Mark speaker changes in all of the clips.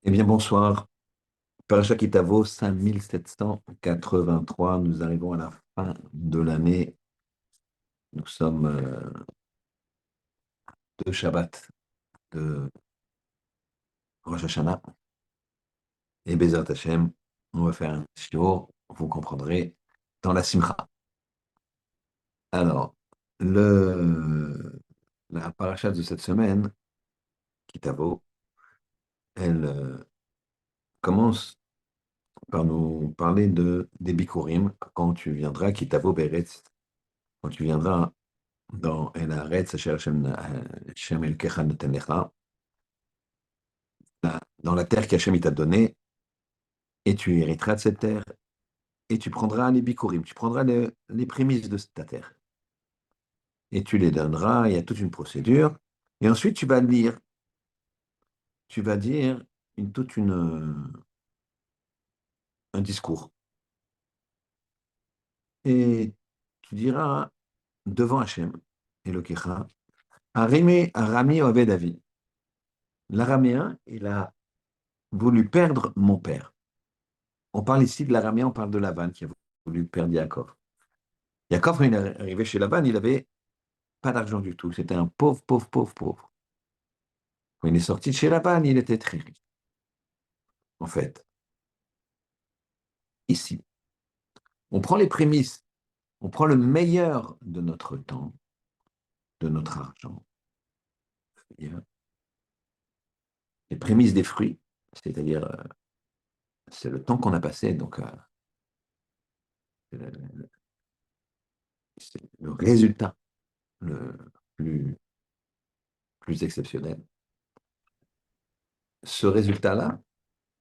Speaker 1: Eh bien, bonsoir. Parashat Kitavo 5783. Nous arrivons à la fin de l'année. Nous sommes deux Shabbat de Rosh Hashanah et Bezrat Hashem. On va faire un shiur, vous comprendrez, dans la Simcha. Alors, la parashat de cette semaine, Kitavo, elle commence par nous parler des Bikurim, quand tu viendras, Kitavo Beretz, quand tu viendras dans El Haaretz, Asher Hashem Elokecha Noten Lecha, dans la terre qu'Hachem il t'a donnée, et tu hériteras de cette terre, et tu prendras les bikurim, tu prendras les prémices de ta terre, et tu les donneras, il y a toute une procédure, et ensuite tu vas lire, tu vas dire un discours, et tu diras devant Hachem, Elokecha, Arami Oved Avi. L'araméen, il a voulu perdre mon père. On parle ici de l'araméen, on parle de Lavan qui a voulu perdre Yaakov. Yaakov, quand il est arrivé chez Laban, il avait pas d'argent du tout. C'était un pauvre, pauvre, pauvre, pauvre. Quand il est sorti de chez Laban, il était très riche. En fait, ici, on prend les prémices, on prend le meilleur de notre temps, de notre argent, c'est-à-dire les prémices des fruits, c'est-à-dire c'est le temps qu'on a passé, donc c'est c'est le résultat le plus, plus exceptionnel. Ce résultat-là,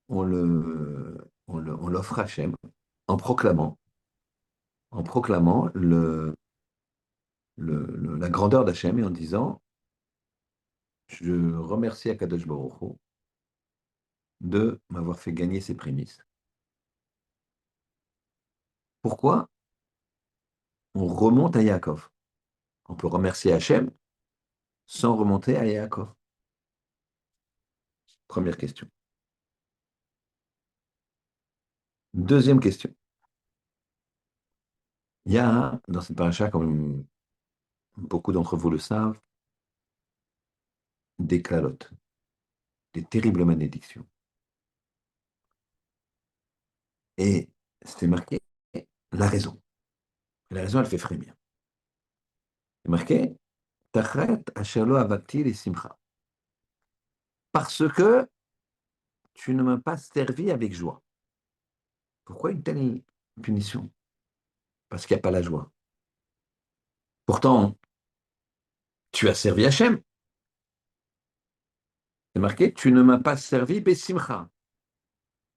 Speaker 1: on l'offre à Hachem en proclamant, la grandeur d'Hachem et en disant je remercie Akadosh Baruch Hu de m'avoir fait gagner ces prémices. Pourquoi on remonte à Yaakov? On peut remercier Hachem sans remonter à Yaakov. Première question. Deuxième question. Il y a dans cette paracha, comme beaucoup d'entre vous le savent, des clalotes, des terribles malédictions. Et c'est marqué la raison. Et la raison, elle fait frémir. C'est marqué Tachet asher lo avati li simcha. Parce que tu ne m'as pas servi avec joie. Pourquoi une telle punition? Parce qu'il n'y a pas la joie. Pourtant, tu as servi Hachem. C'est marqué, tu ne m'as pas servi Bessimcha.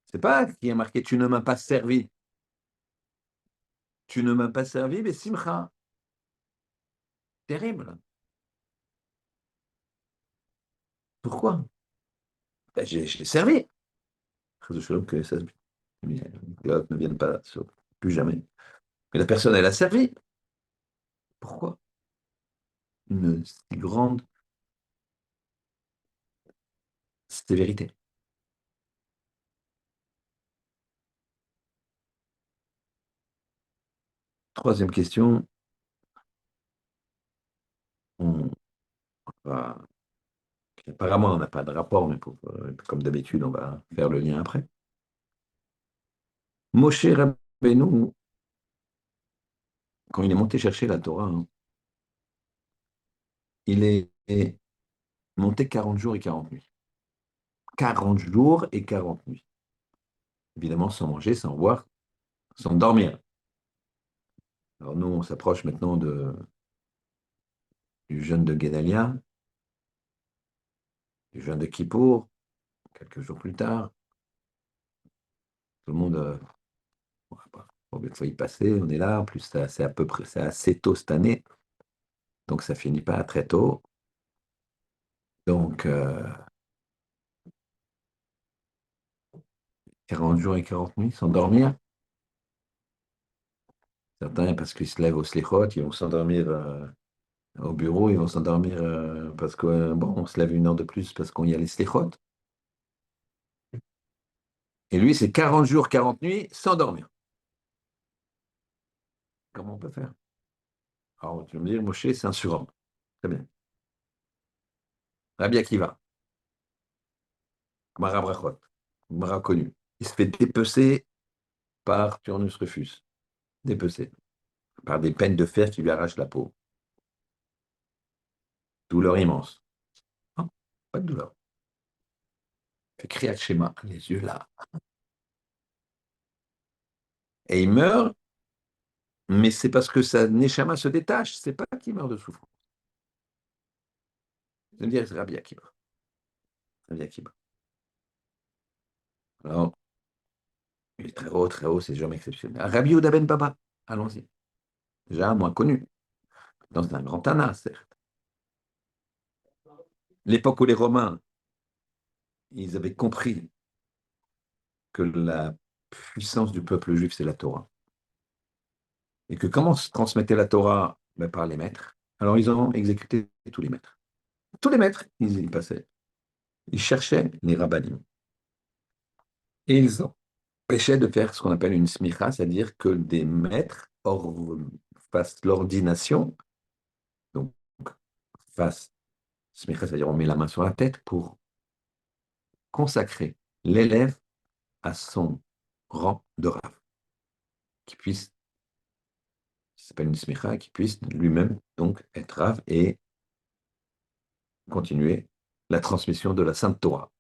Speaker 1: C'est pas qui est marqué, tu ne m'as pas servi. Tu ne m'as pas servi Bessimcha. Terrible. Pourquoi? Ben, je l'ai servi. Que ça ne vienne pas plus jamais. Mais la personne, elle a servi. Pourquoi? Une si grande sévérité. Troisième question. On va Apparemment, on n'a pas de rapport, mais comme d'habitude, on va faire le lien après. Moshe Rabbeinu, quand il est monté chercher la Torah, hein, il est monté 40 jours et 40 nuits. 40 jours et 40 nuits. Évidemment, sans manger, sans boire, sans dormir. Alors nous, on s'approche maintenant du jeûne de Guédalia, du jeûne de Kippour, quelques jours plus tard. Tout le monde, on va pas combien de fois y passer, on est là, en plus c'est à peu près, c'est assez tôt cette année, donc ça finit pas très tôt. Donc, 40 jours et 40 nuits sans dormir. Certains, parce qu'ils se lèvent au slichot, ils vont s'endormir au bureau, ils vont s'endormir parce que, bon, on se lève une heure de plus parce qu'on y a les slichot. Et lui, c'est 40 jours, 40 nuits sans dormir. Comment on peut faire? Alors, tu vas me dire, Moshe, c'est un surhomme. Très bien. Rabbi Akiva, Gemara Brachot, Gemara connu. Il se fait dépecer par Turnus Rufus. Dépecer. Par des peines de fer qui lui arrachent la peau. Douleur immense. Non, pas de douleur. Il fait Kriyat Shema, les yeux là. Et il meurt, mais c'est parce que sa Neshama se détache. C'est pas qu'il meurt de souffrance. Je veux dire, c'est Rabbi Akiva. Rabbi Akiva. Alors, il est très haut, c'est jamais exceptionnel. Rabbi Yehuda ben Baba, allons-y. Déjà moins connu. Dans un grand Tana, certes. L'époque où les Romains, ils avaient compris que la puissance du peuple juif, c'est la Torah. Et que comment se transmettait la Torah? Ben, par les maîtres. Alors ils ont exécuté tous les maîtres. Tous les maîtres, ils y passaient. Ils cherchaient les rabbinim. Et ils empêchaient de faire ce qu'on appelle une smicha, c'est-à-dire que des maîtres fassent l'ordination, donc fassent smicha, c'est-à-dire on met la main sur la tête pour consacrer l'élève à son rang de rave, qui puisse, ça s'appelle une smicha, qui puisse lui-même donc être rave et continuer la transmission de la Sainte Torah.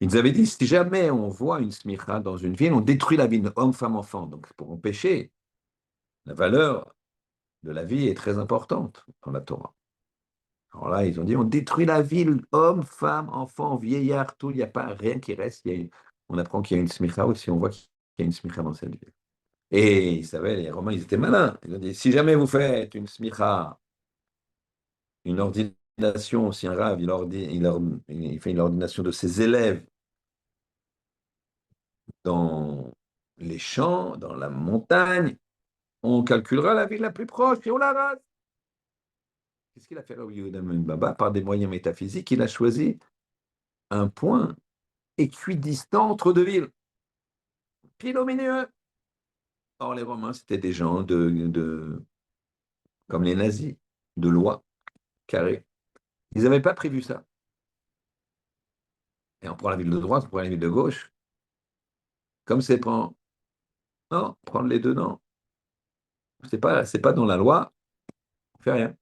Speaker 1: Ils avaient dit, si jamais on voit une smicha dans une ville, on détruit la ville, homme, femme, enfant. Donc pour empêcher, la valeur de la vie est très importante dans la Torah. Alors là, ils ont dit, on détruit la ville, homme, femme, enfant, vieillard, tout, il n'y a pas rien qui reste. On apprend qu'il y a une smicha aussi, on voit qu'il y a une smicha dans cette ville. Et ils savaient, les Romains, ils étaient malins. Ils ont dit, si jamais vous faites une smicha, une ordination, si un rave, il fait une ordination de ses élèves dans les champs, dans la montagne, on calculera la ville la plus proche et on la rase. Qu'est-ce qu'il a fait Rabbi Yehuda ben Baba? Par des moyens métaphysiques, il a choisi un point équidistant entre deux villes, pile au milieu. Or, les Romains, c'était des gens comme les nazis, de loi carrée. Ils n'avaient pas prévu ça. Et on prend la ville de droite, on prend la ville de gauche. Comme c'est prendre, non, prendre les deux, non. C'est pas dans la loi, on fait rien.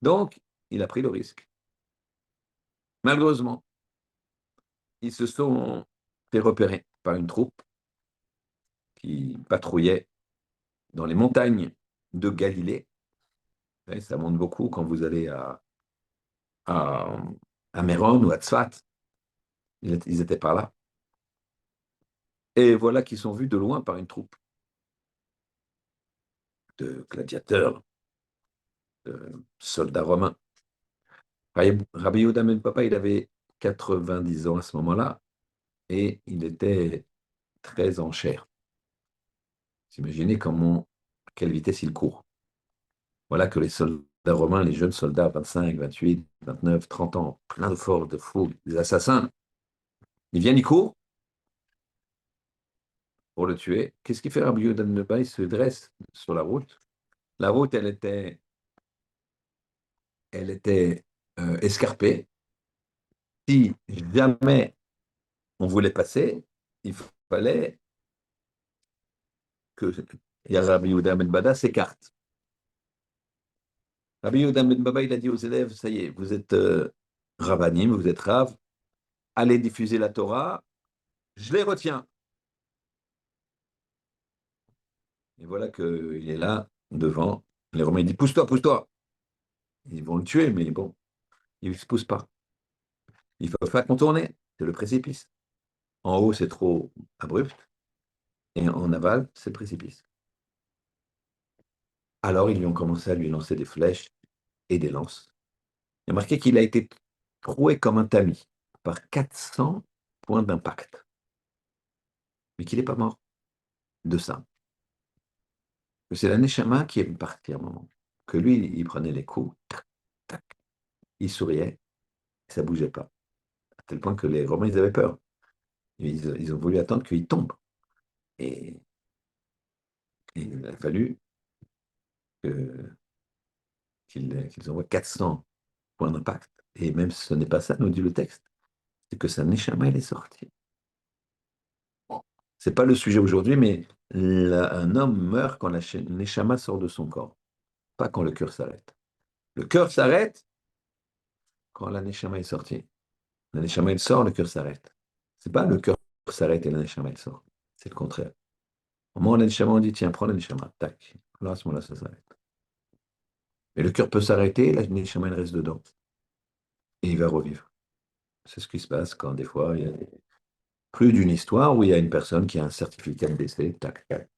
Speaker 1: Donc, il a pris le risque. Malheureusement, ils se sont fait repérer par une troupe qui patrouillait dans les montagnes de Galilée. Et ça monte beaucoup quand vous allez à, à Méron ou à Tzfat. Ils étaient par là. Et voilà qu'ils sont vus de loin par une troupe de gladiateurs, de soldats romains. Rabbi Yehuda ben Papa, il avait 90 ans à ce moment-là et il était très en chair. Vous imaginez à quelle vitesse il court. Voilà que les soldats romains, les jeunes soldats, 25, 28, 29, 30 ans, plein de force, de fougue, des assassins, ils viennent, ils courent pour le tuer. Qu'est-ce qu'il fait Rabbi Yehuda ben Papa? Il se dresse sur la route. La route, elle était escarpée. Si jamais on voulait passer, il fallait que Rabbi Yehuda ben Bada s'écarte. Rabbi Yehuda ben Baba, il a dit aux élèves, ça y est, vous êtes rabbanim, vous êtes rav, allez diffuser la Torah, je les retiens. Et voilà qu'il est là, devant. Les Romains, ils disent, pousse-toi, pousse-toi. Ils vont le tuer, mais bon, il ne se pousse pas. Il faut faire contourner, c'est le précipice. En haut, c'est trop abrupt, et en aval, c'est le précipice. Alors, ils lui ont commencé à lui lancer des flèches et des lances. Il y a marqué qu'il a été troué comme un tamis par 400 points d'impact, mais qu'il n'est pas mort de ça. C'est la Neshama qui est partie à un moment. Que lui, il prenait les coups, tac, tac, il souriait, ça ne bougeait pas. À tel point que les Romains, ils avaient peur. Ils ont voulu attendre qu'il tombe. Et, et il a fallu que- qu'ils envoient 400 points d'impact. Et même si ce n'est pas ça, nous dit le texte, c'est que sa Neshama, elle est sortie. C'est pas le sujet aujourd'hui, mais un homme meurt quand la Neshama sort de son corps, pas quand le cœur s'arrête. Le cœur s'arrête quand la Neshama est sortie. La Neshama, elle sort, le cœur s'arrête. C'est pas le cœur s'arrête et la Neshama, elle sort. C'est le contraire. Au moment où la Neshama, on dit, tiens, prends la Neshama, tac. Alors à ce moment-là, ça s'arrête. Mais le cœur peut s'arrêter, la Neshama, elle reste dedans. Et il va revivre. C'est ce qui se passe quand des fois, il y a plus d'une histoire où il y a une personne qui a un certificat de décès, tac, tac.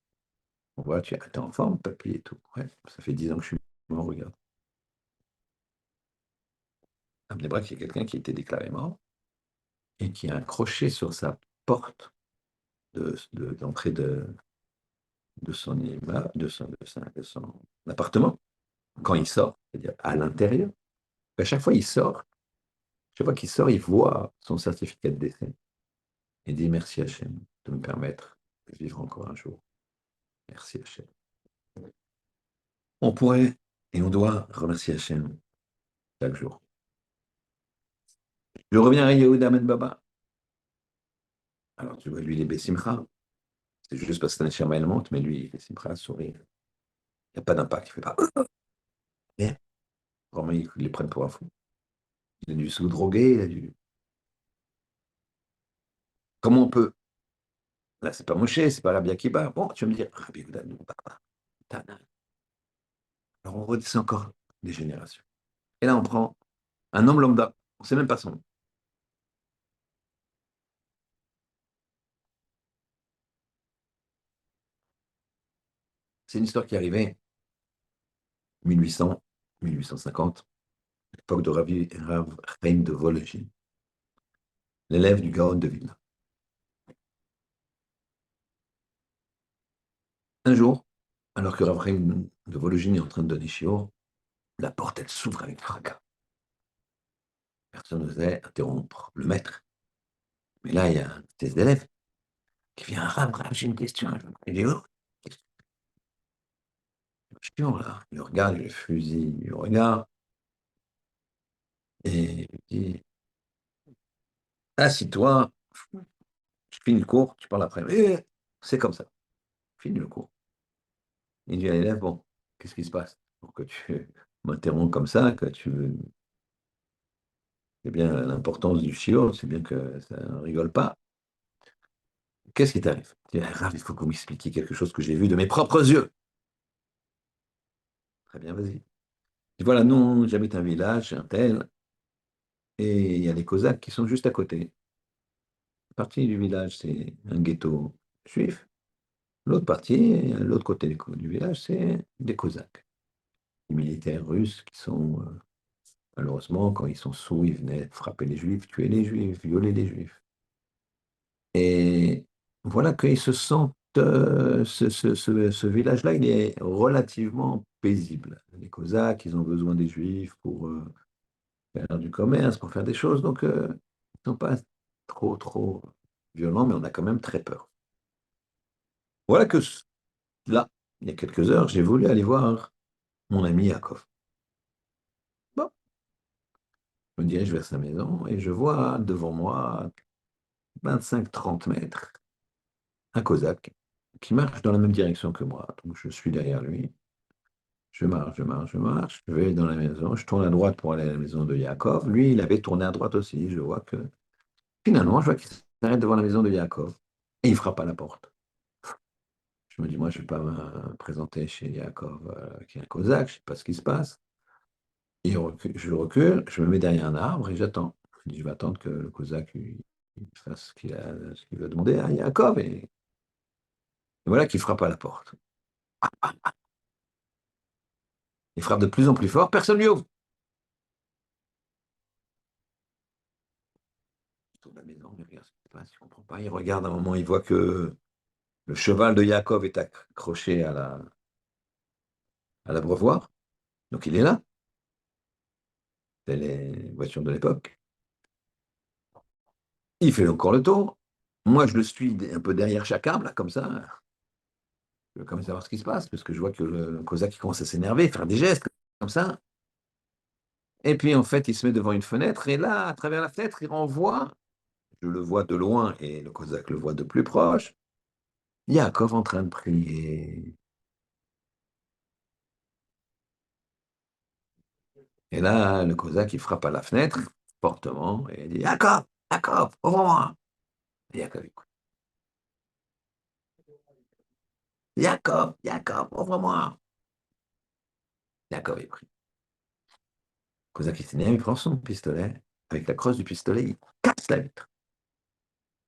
Speaker 1: On voit, tu es en forme, papy et tout. Ouais, ça fait 10 ans que je suis mort, regarde. À Mnebrak, il y a quelqu'un qui a été déclaré mort et qui a accroché sur sa porte d'entrée de son immeuble, de son appartement, quand il sort, c'est-à-dire à l'intérieur. À chaque fois, il sort, chaque fois qu'il sort, il voit son certificat de décès et dit merci Hachem de me permettre de vivre encore un jour. Merci Hachem. On pourrait et on doit remercier Hachem chaque jour. Je reviens à Yehuda Ben Baba. Alors tu vois, lui, il est Bessimcha. C'est juste parce que Neshama, elle monte, mais lui, il est Bessimcha, sourire. Il n'y a pas d'impact. Il fait pas. Et vraiment, ils les prennent pour un fou. Il a dû se droguer, il a dû. Comment on peut. Là, c'est pas Moshe, c'est pas Rabbi Akiba. Bon, tu vas me dire, Rabbi Yehuda, non, Baba. Tana. Alors on redescend encore des générations. Et là, on prend un homme lambda. On ne sait même pas son nom. C'est une histoire qui est arrivée 1800, 1850, l'époque de Rav Chaim de Vologine, l'élève du Gaon de Vilna. Un jour, alors que Rav Chaim de Vologine est en train de donner shiur, la porte, elle s'ouvre avec fracas. Personne n'osait interrompre le maître. Mais là, il y a un de tes élèves qui vient, Rav, Rav, j'ai une question. Il dit, oh, question là. Il le regarde, il le fusille, il le regarde, et il dit, assis-toi, je finis le cours, tu parles après. C'est comme ça, finis le cours. Il dit à l'élève, bon, qu'est-ce qui se passe pour que tu m'interromps comme ça, que tu veux. C'est bien l'importance du chiot, c'est bien que ça ne rigole pas. Qu'est-ce qui t'arrive? Il dit, ah, Rav, il faut que vous m'expliquiez quelque chose que j'ai vu de mes propres yeux. Très bien, vas-y. Et voilà, nous, j'habite un village, un tel, et il y a les Cosaques qui sont juste à côté. Une partie du village, c'est un ghetto juif. L'autre partie, l'autre côté du village, c'est des Cosaques. Les militaires russes qui sont, malheureusement, quand ils sont sous, ils venaient frapper les juifs, tuer les juifs, violer les juifs. Et voilà qu'ils se sentent, ce village-là, il est relativement paisible. Les Cosaques, ils ont besoin des juifs pour faire du commerce, pour faire des choses, donc ils ne sont pas trop, trop violents, mais on a quand même très peur. Voilà que là, il y a quelques heures, j'ai voulu aller voir mon ami Yaakov. Bon, je me dirige vers sa maison et je vois devant moi, 25-30 mètres, un Cosaque qui marche dans la même direction que moi. Donc je suis derrière lui. Je marche, je marche, je marche. Je vais dans la maison. Je tourne à droite pour aller à la maison de Yaakov. Lui, il avait tourné à droite aussi. Je vois que finalement, je vois qu'il s'arrête devant la maison de Yaakov et il frappe à la porte. Je me dis, moi, je ne vais pas me présenter chez Yaakov, qui est un Cosaque. Je ne sais pas ce qui se passe. Je recule, je me mets derrière un arbre et j'attends. Je dis, je vais attendre que le Cosaque il fasse ce qu'il va demander à Yaakov. Et voilà qu'il frappe à la porte. Il frappe de plus en plus fort, personne ne lui ouvre. Il tourne la maison, il regarde ce qui se passe, il ne comprend pas. Il regarde un moment, il voit que le cheval de Yaakov est accroché à l'abreuvoir. Donc il est là. C'est les voitures de l'époque. Il fait encore le tour. Moi, je le suis un peu derrière chaque arbre, là, comme ça. Je veux quand même savoir ce qui se passe, parce que je vois que le Cosaque il commence à s'énerver, faire des gestes comme ça. Et puis, en fait, il se met devant une fenêtre, et là, à travers la fenêtre, il renvoie, je le vois de loin, et le Cosaque le voit de plus proche, Yaakov en train de prier. Et là, le Cosaque, il frappe à la fenêtre, fortement, et il dit, Yaakov, Yaakov, ouvre-moi. Et Yaakov, écoute, Yaakov, Yaakov, ouvre-moi. Yaakov est pris. Le Cosaque, il s'énerve, il prend son pistolet, avec la crosse du pistolet, il casse la vitre.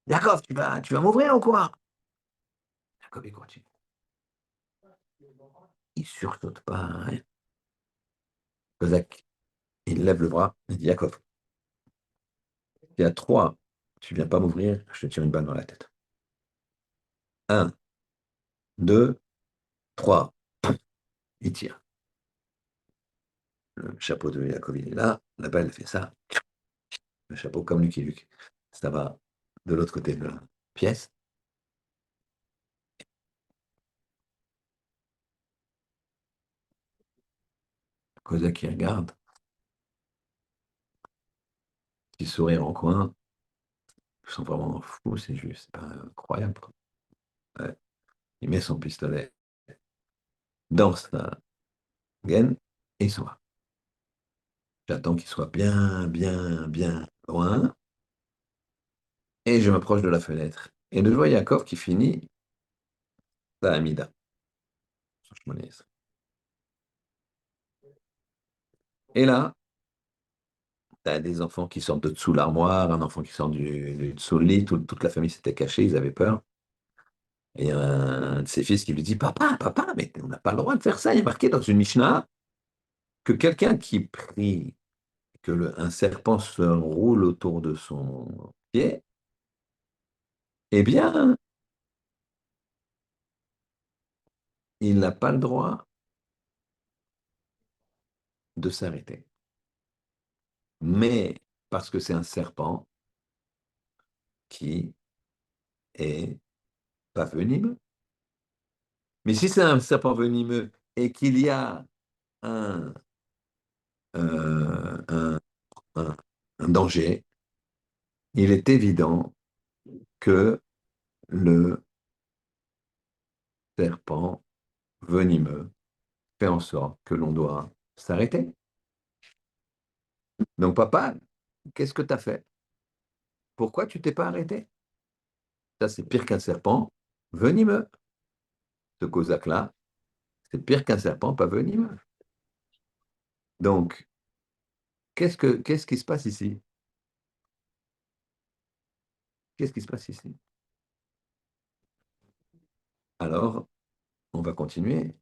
Speaker 1: Yaakov, tu vas m'ouvrir ou quoi? Jacob, il continue. Il sursaute pas, hein. Kozak, il lève le bras, il dit Yakov, il y a trois, tu viens pas m'ouvrir, je te tire une balle dans la tête. Un, deux, trois. Il tire. Le chapeau de Yakov, il est là, la balle elle fait ça, le chapeau comme Lucky Luke. Ça va de l'autre côté de la pièce. Kozak, il regarde, petit sourire en coin. Ils sont vraiment fous, c'est juste, c'est pas incroyable, quoi. Ouais. Il met son pistolet dans sa gaine et il s'en va. J'attends qu'il soit bien, bien, bien loin et je m'approche de la fenêtre. Et je vois Yaakov qui finit la Hamida. Et là, tu as des enfants qui sortent de dessous l'armoire, un enfant qui sort du dessous le lit, toute la famille s'était cachée, ils avaient peur. Et il y a un de ses fils qui lui dit, Papa, papa, mais on n'a pas le droit de faire ça. Il y a marqué dans une Mishnah que quelqu'un qui prie que un serpent se roule autour de son pied, eh bien, il n'a pas le droit de s'arrêter. Mais parce que c'est un serpent qui est pas venimeux. Mais si c'est un serpent venimeux et qu'il y a un, euh, un, un- un danger, il est évident que le serpent venimeux fait en sorte que l'on doit s'arrêter. Donc, papa, qu'est-ce que tu as fait? Pourquoi tu t'es pas arrêté? Ça, c'est pire qu'un serpent venimeux. Ce Cosaque-là, c'est pire qu'un serpent pas venimeux. Donc, qu'est-ce qui se passe ici? Qu'est-ce qui se passe ici? Alors, on va continuer.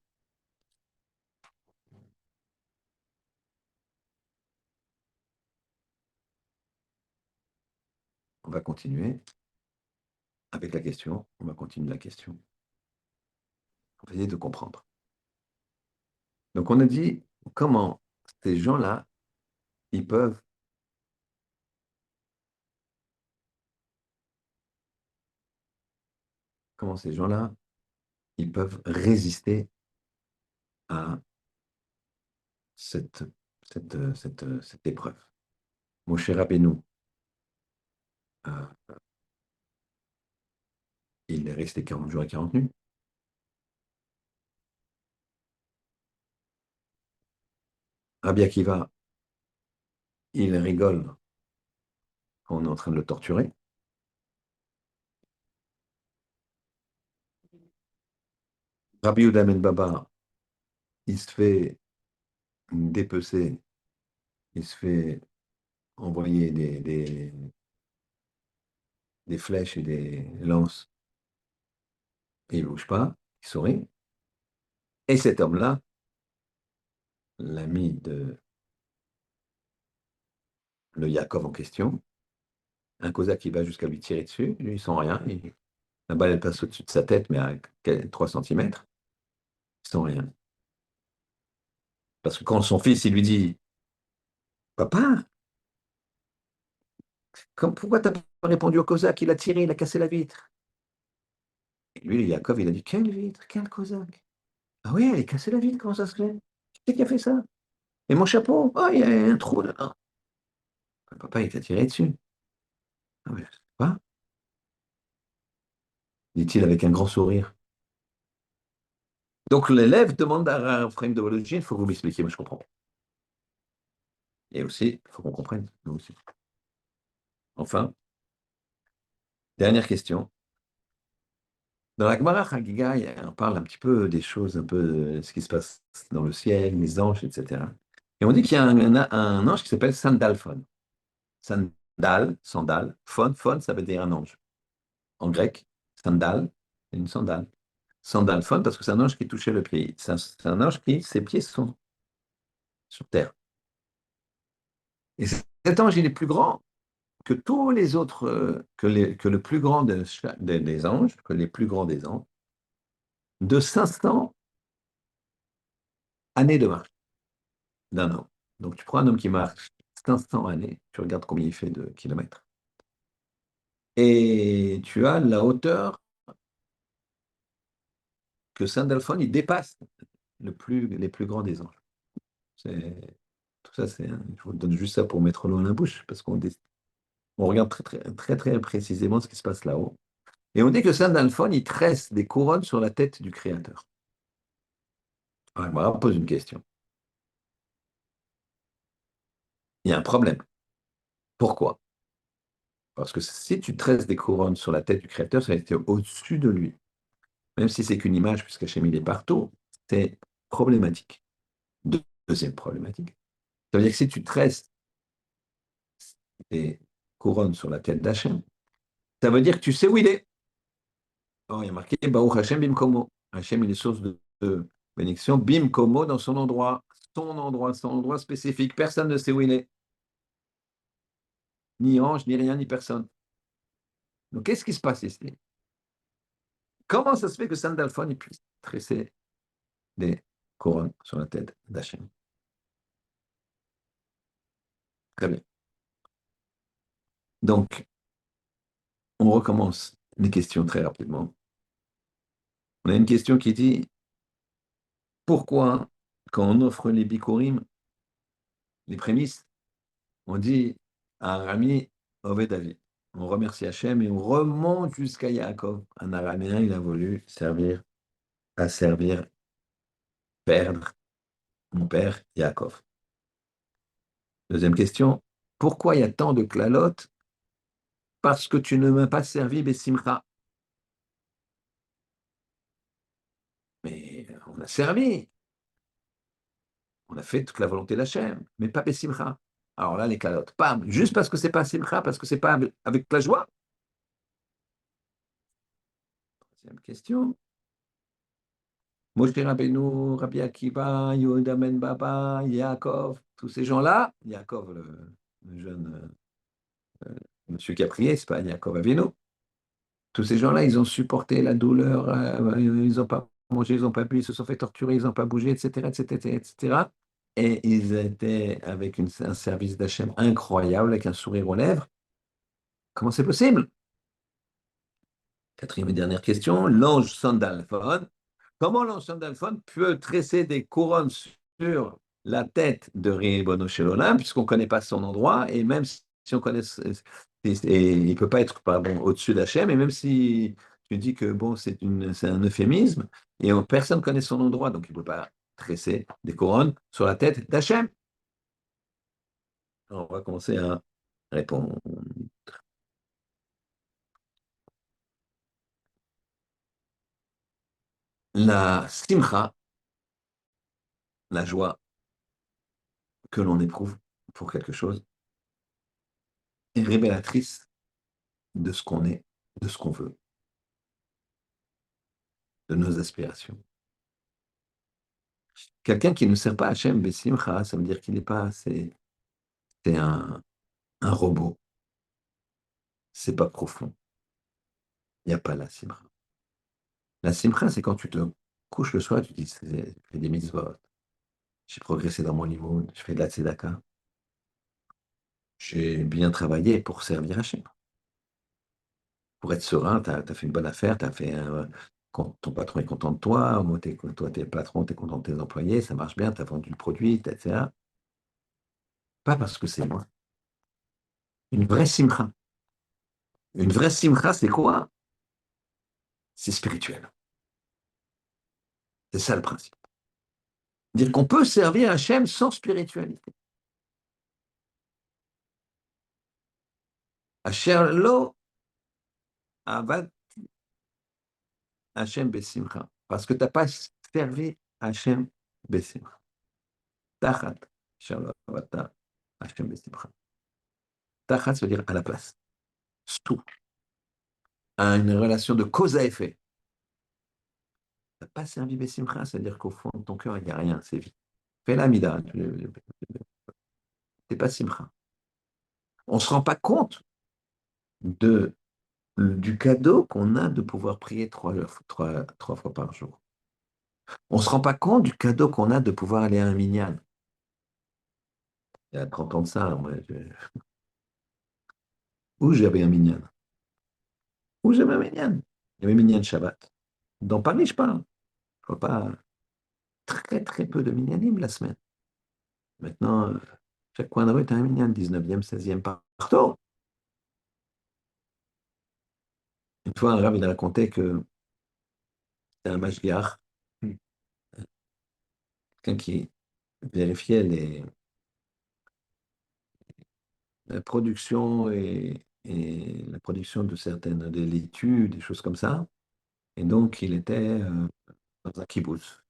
Speaker 1: On va continuer avec la question. On va continuer la question. On va essayer de comprendre. Donc, on a dit comment ces gens-là, ils peuvent, comment ces gens-là, ils peuvent résister à cette, cette épreuve. Mon cher Rabbeinu, euh, il est resté 40 jours et 40 nuits. Rabbi Akiva, il rigole quand on est en train de le torturer. Rabbi Yehuda ben Baba, il se fait dépecer, il se fait envoyer des flèches et des lances, et il ne bouge pas, il sourit. Et cet homme-là, l'ami de le Yaakov en question, un Cosaque qui va jusqu'à lui tirer dessus, lui, il sent rien. La balle, elle passe au-dessus de sa tête, mais à 3 centimètres, il sent rien. Parce que quand son fils, il lui dit, Papa, Pourquoi t'as pas répondu au Cosaque? Il a tiré, il a cassé la vitre. Et lui, Yaakov, il a dit, quelle vitre? Quel Cosaque? Ah oui, elle est cassée la vitre, comment ça se fait? Qui c'est qui a fait ça? Et mon chapeau? Oh, il y a un trou là. Papa, il t'a tiré dessus. Ah ouais, je sais pas, dit-il avec un grand sourire. Donc l'élève demande à un frame de biologie, il faut que vous m'expliquiez, moi je comprends. Et aussi, il faut qu'on comprenne, nous aussi. Enfin, dernière question. Dans la Gemara Chagiga, on parle un petit peu des choses, un peu de ce qui se passe dans le ciel, les anges, etc. Et on dit qu'il y a un ange qui s'appelle Sandalphon. Sandal, phon, ça veut dire un ange. En grec, sandal, c'est une sandale. Sandalphon, parce que c'est un ange qui touchait le pied. C'est un ange qui, ses pieds sont sur terre. Et cet ange, il est plus grand que tous les autres, que le plus grand des anges, que les plus grands des anges, de 500 années de marche d'un homme. Donc tu prends un homme qui marche 500 années, tu regardes combien il fait de kilomètres, et tu as la hauteur que Saint-Delphine, il dépasse les plus grands des anges. Tout ça, je vous donne juste ça pour mettre l'eau à la bouche, parce on regarde très précisément ce qui se passe là-haut. Et on dit que Saint-Delphine, il tresse des couronnes sur la tête du Créateur. Alors, je me pose une question. Il y a un problème. Pourquoi? Parce que si tu tresses des couronnes sur la tête du Créateur, ça va être au-dessus de lui. Même si c'est qu'une image, puisqu'Hachem il est partout, c'est problématique. Deuxième problématique. Ça veut dire que si tu tresses des couronnes sur la tête d'Hachem, ça veut dire que tu sais où il est. Or, il y a marqué Baruch Hachem Bimkomo. Hachem, il est source de bénédiction. Bimkomo dans son endroit spécifique. Personne ne sait où il est. Ni ange, ni rien, ni personne. Donc, qu'est-ce qui se passe ici? Comment ça se fait que Sandalphon puisse tresser des couronnes sur la tête d'Hachem? Très bien. Donc, on recommence les questions très rapidement. On a une question qui dit pourquoi, quand on offre les bikurim, les prémices, on dit à Rami Oved David. On remercie Hachem et on remonte jusqu'à Yaakov. Un araméen, il a voulu servir, perdre mon père Yaakov. Deuxième question, pourquoi il y a tant de clalotes? Parce que tu ne m'as pas servi Bessimcha. Mais on a servi, on a fait toute la volonté d'Hachem, mais pas Bessimcha. Alors là, les clalotes, bam, juste parce que c'est pas Simcha, parce que c'est pas avec la joie. Troisième question. Moshe Rabbeinu, Rabbi Akiva, Yehuda Ben Baba, Yaakov, tous ces gens-là, Yaakov, le jeune monsieur qui a prié, c'est pas Yaakov Avinu. Tous ces gens-là, ils ont supporté la douleur, ils n'ont pas mangé, ils n'ont pas bu, ils se sont fait torturer, ils n'ont pas bougé, etc., etc., etc. Et ils étaient avec un service d'Hachem incroyable, avec un sourire aux lèvres. Comment c'est possible? Quatrième et dernière question, l'ange Sandalphon. Comment l'ange Sandalphon peut tresser des couronnes sur la tête de Ribono Shel Olam, puisqu'on ne connaît pas son endroit, et même si on connaît, et il ne peut pas être pardon, au-dessus d'Hachem, et même si tu dis que bon, c'est un euphémisme, et personne ne connaît son endroit, donc il ne peut pas tresser des couronnes sur la tête d'Hachem. On va commencer à répondre. La simcha, la joie que l'on éprouve pour quelque chose, est révélatrice de ce qu'on est, de ce qu'on veut, de nos aspirations. Quelqu'un qui ne sert pas Hachem Bessimcha, ça veut dire qu'il n'est pas, c'est un robot, c'est pas profond, il n'y a pas la simcha. La simcha, c'est quand tu te couches le soir, tu dis, je fais des mitzvot, j'ai progressé dans mon niveau, je fais de la tzedaka. J'ai bien travaillé pour servir Hachem. Pour être serein, tu as fait une bonne affaire, quand ton patron est content de toi, moi, toi, t'es le patron, tu es content de tes employés, ça marche bien, tu as vendu le produit, etc. Pas parce que c'est moi. Une vraie simcha. Une vraie simcha, c'est quoi? C'est spirituel. C'est ça le principe. Dire qu'on peut servir Hachem sans spiritualité. Asher lo avad Hachem besimcha. Parce que tu n'as pas servi Hachem besimcha. Tachat. Asher lo avata Hachem besimcha. Tachat, ça veut dire à la place. Sous. À une relation de cause à effet. Tu n'as pas servi besimcha, c'est-à-dire qu'au fond de ton cœur, il n'y a rien, c'est vide. Fais la mida. Tu n'es pas simcha. On ne se rend pas compte de, du cadeau qu'on a de pouvoir prier trois fois par jour. On ne se rend pas compte du cadeau qu'on a de pouvoir aller à un minyan. Il y a 30 ans de ça, où j'avais un minyan. Où j'avais un minyan. Il y avait un minyan Shabbat. Dans Paris, je parle. Je vois pas très très peu de minyanim la semaine. Maintenant, chaque coin de rue, tu as un minyan, 19e, 16e partout. Une fois, un rabbin il a raconté que c'était un mashgiach, quelqu'un qui vérifiait la production et la production de certaines des laitues, des choses comme ça. Et donc, il était dans un kibbutz,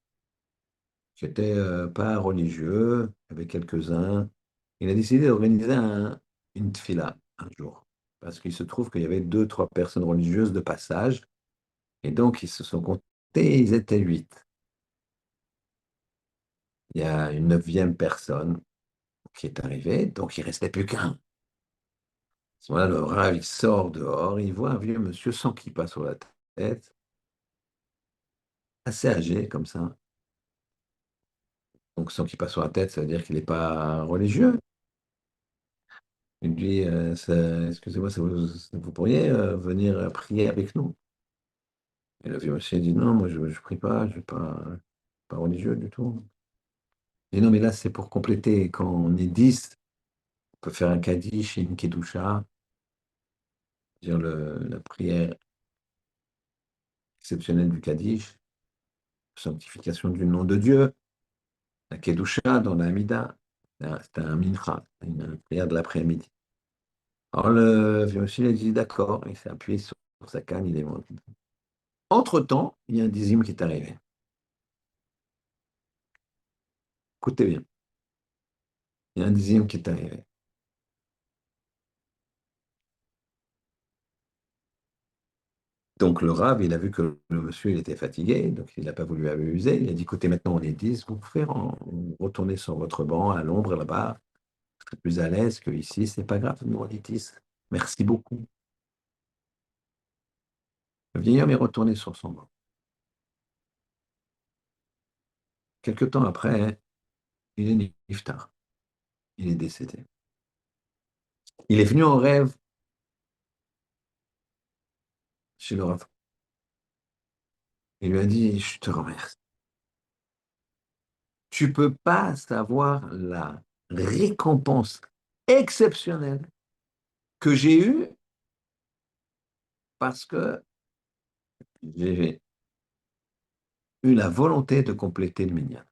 Speaker 1: qui n'était pas religieux, avec quelques-uns. Il a décidé d'organiser une tfila un jour, parce qu'il se trouve qu'il y avait deux, trois personnes religieuses de passage, et donc ils se sont comptés, ils étaient 8. Il y a une neuvième personne qui est arrivée, donc il ne restait plus qu'un. À ce moment-là, le rav, il sort dehors, il voit un vieux monsieur sans kippa sur la tête, assez âgé comme ça. Donc sans kippa sur la tête, ça veut dire qu'il n'est pas religieux. Il dit, excusez-moi, vous pourriez venir prier avec nous. Et le vieux monsieur dit, non, moi je ne prie pas, je ne suis pas religieux du tout. Et non, mais là, c'est pour compléter. Quand on est 10, on peut faire un kaddish et une kedusha, dire la prière exceptionnelle du kaddish, sanctification du nom de Dieu, la kedusha dans la Hamida, c'est un mincha, une prière de l'après-midi. Alors le vieux monsieur il a dit d'accord, il s'est appuyé sur sa canne, il est monté. Entre-temps, il y a un dixième qui est arrivé. Écoutez bien, il y a un dixième qui est arrivé. Donc le rave, il a vu que le monsieur il était fatigué, donc il n'a pas voulu abuser. Il a dit, écoutez, maintenant on est 10, vous pouvez retourner sur votre banc à l'ombre là-bas, vous serez plus à l'aise que ici, c'est pas grave, nous on est 10. Merci beaucoup. Le vieil homme est retourné sur son banc. Quelque temps après, il est niftar, il est décédé. Il est venu en rêve chez le rave. Il lui a dit, je te remercie. Tu peux pas savoir la récompense exceptionnelle que j'ai eue parce que j'ai eu la volonté de compléter le minyan.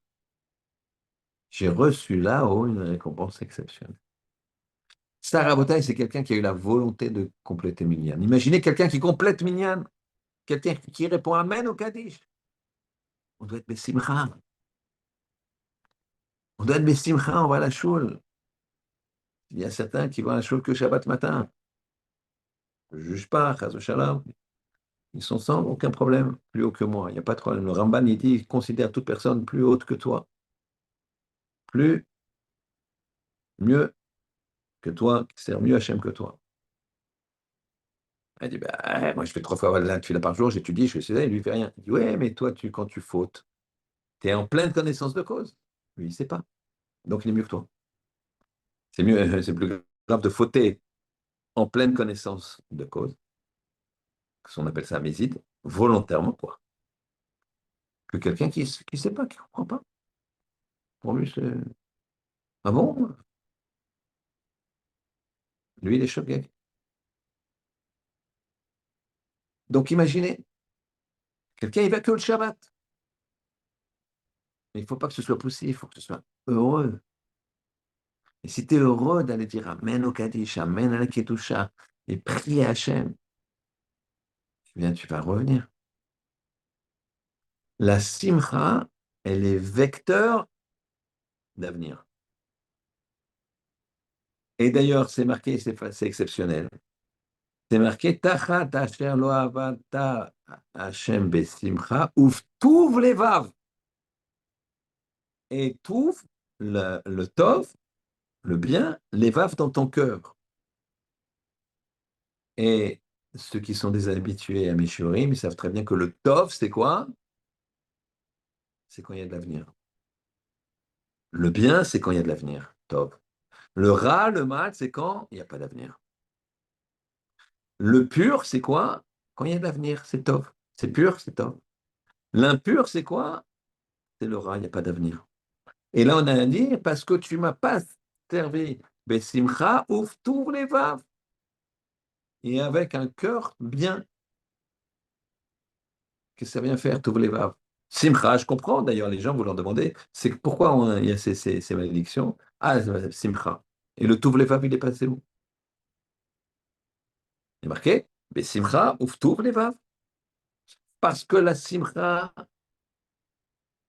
Speaker 1: J'ai reçu là-haut une récompense exceptionnelle. Sarah Botaï, c'est quelqu'un qui a eu la volonté de compléter minyan. Imaginez quelqu'un qui complète minyan, quelqu'un qui répond Amen au Kaddish. On doit être Bessimcha. On doit être Bessimcha, on va à la choule. Il y a certains qui vont à la choule que Shabbat matin. Je ne juge pas, Chas Shalom. Ils sont sans aucun problème, plus haut que moi. Il n'y a pas de problème. Le Ramban, il dit, il considère toute personne plus haute que toi. Plus, mieux que toi, qui sert mieux Hachem que toi. Elle dit, bah, moi je fais 3 fois la tefila par jour, j'étudie, je fais ça, il lui fait rien. Il dit, ouais, mais toi, quand tu fautes, tu es en pleine connaissance de cause. Lui, il ne sait pas. Donc il est mieux que toi. C'est mieux, c'est plus grave de fauter en pleine connaissance de cause, on appelle ça méside, volontairement, quoi. Que quelqu'un qui ne sait pas, qui ne comprend pas. Pour lui, c'est. Ah bon? Lui, il est choqué. Donc imaginez, quelqu'un, il va que le Shabbat. Mais il ne faut pas que ce soit poussé, il faut que ce soit heureux. Et si tu es heureux d'aller dire Amen au Kaddish, Amen à la Kedusha, et prier Hachem, eh bien, tu vas revenir. La simcha, elle est vecteur d'avenir. Et d'ailleurs, c'est marqué, c'est exceptionnel. C'est marqué Tachat asher lo avata Hashem besimcha uftuv levav. Et trouve le tov, le bien, levav dans ton cœur. Et ceux qui sont des habitués à Meshurim, ils savent très bien que le tov, c'est quoi? C'est quand il y a de l'avenir. Le bien, c'est quand il y a de l'avenir. Tov. Le ra, le mal, c'est quand il n'y a pas d'avenir. Le pur, c'est quoi? Quand il y a de l'avenir, c'est tov. C'est pur, c'est tov. L'impur, c'est quoi? C'est le ra, il n'y a pas d'avenir. Et là, on a dit, parce que tu ne m'as pas servi, besimcha, ouf, tous les vav, et avec un cœur bien, que ça vient faire, tous les vav. Simcha, je comprends, d'ailleurs, les gens, vous leur demandez, c'est pourquoi il y a ces malédictions? Ah, simcha. Et le tuv levav, il est passé où? Il est marqué, besimcha, ouf, tous les vav. Parce que la simcha,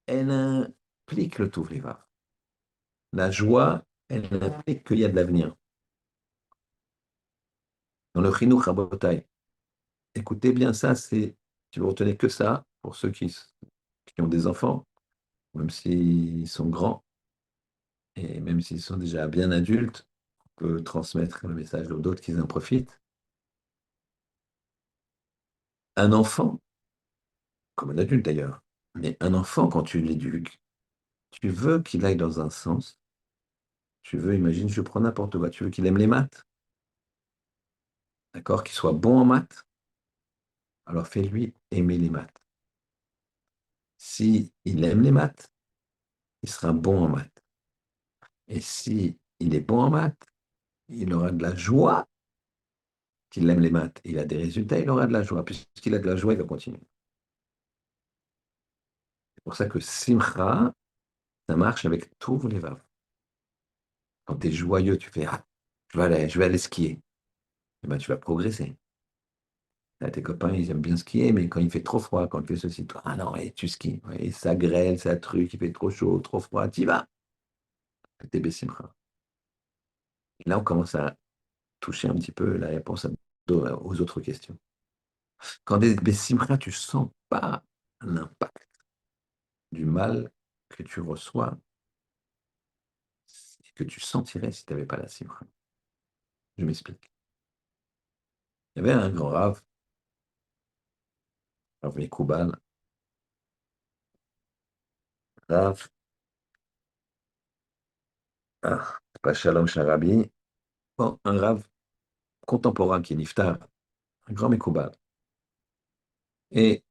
Speaker 1: elle implique le tuv levav. La joie, elle implique qu'il y a de l'avenir. Dans le chinuch rabotai, écoutez bien ça, tu ne retenez que ça pour ceux qui ont des enfants, même s'ils sont grands et même s'ils sont déjà bien adultes, on peut transmettre le message aux d'autres qui en profitent. Un enfant, comme un adulte d'ailleurs, mais un enfant, quand tu l'éduques, tu veux qu'il aille dans un sens, tu veux, imagine, je prends n'importe quoi, tu veux qu'il aime les maths, d'accord, qu'il soit bon en maths, alors fais-lui aimer les maths. Si il aime les maths, il sera bon en maths. Et si il est bon en maths, il aura de la joie qu'il aime les maths. Il a des résultats, il aura de la joie. Puisqu'il a de la joie, il va continuer. C'est pour ça que Simcha, ça marche avec tous les verbes. Quand tu es joyeux, tu fais Ah, je vais aller skier. Eh ben, tu vas progresser. Là, tes copains, ils aiment bien skier, mais quand il fait trop froid, quand il fait ceci, toi, ah non, et tu skis. Ouais, et ça grêle, ça truc, il fait trop chaud, trop froid, tu y vas. T'es Bessimcha. Et là, on commence à toucher un petit peu la réponse aux autres questions. Quand des Bessimcha, tu sens pas l'impact du mal que tu reçois et que tu sentirais si tu n'avais pas la simcha. Je m'explique. Il y avait un grand Rav Mekoubal, Rav, c'est pas Shalom Sharabi, bon, un Rav contemporain qui est Niftar, un grand Mekoubal. Et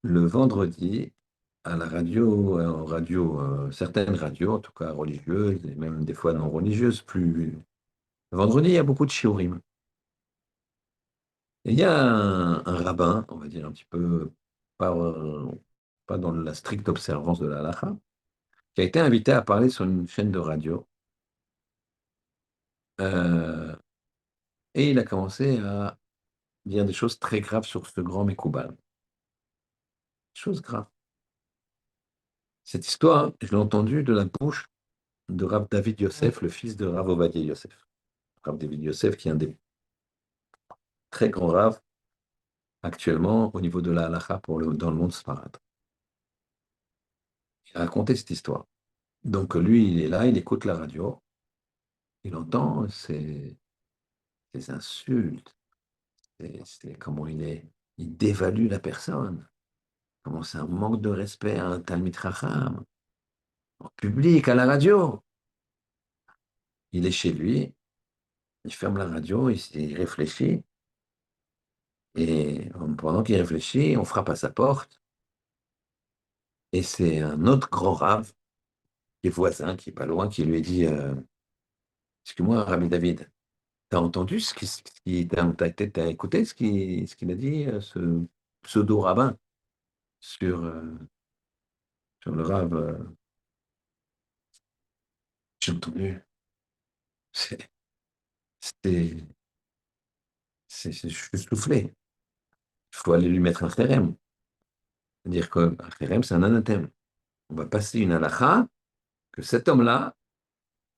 Speaker 1: le vendredi, à la radio, en radio, certaines radios, en tout cas religieuses, et même des fois non religieuses, le vendredi, il y a beaucoup de shiurim. Et il y a un rabbin, on va dire un petit peu, pas, pas dans la stricte observance de la halakha, qui a été invité à parler sur une chaîne de radio. Euh, et il a commencé à dire des choses très graves sur ce grand Mekoubal. Choses graves. Cette histoire, je l'ai entendue de la bouche de Rav David Yosef, le fils de Rav Ovadia Yosef. Rav David Yosef, qui est un des très grands raves actuellement au niveau de la halakha dans le monde sfarad. Il a raconté cette histoire. Donc lui, il est là, il écoute la radio, il entend ces insultes, comment il dévalue la personne, comment c'est un manque de respect à un Talmid Chacham, en public, à la radio. Il est chez lui, il ferme la radio, il réfléchit, et pendant qu'il réfléchit, on frappe à sa porte, et c'est un autre grand rave, qui est voisin, qui est pas loin, qui lui dit excuse-moi, Rabbi David, t'as entendu t'as écouté ce qu'il a dit, ce pseudo-rabbin, sur, sur le rave j'ai entendu. C'est, c'est, je suis soufflé. Il faut aller lui mettre un kherem. C'est-à-dire qu'un kherem, c'est un anathème. On va passer une halakha que cet homme-là,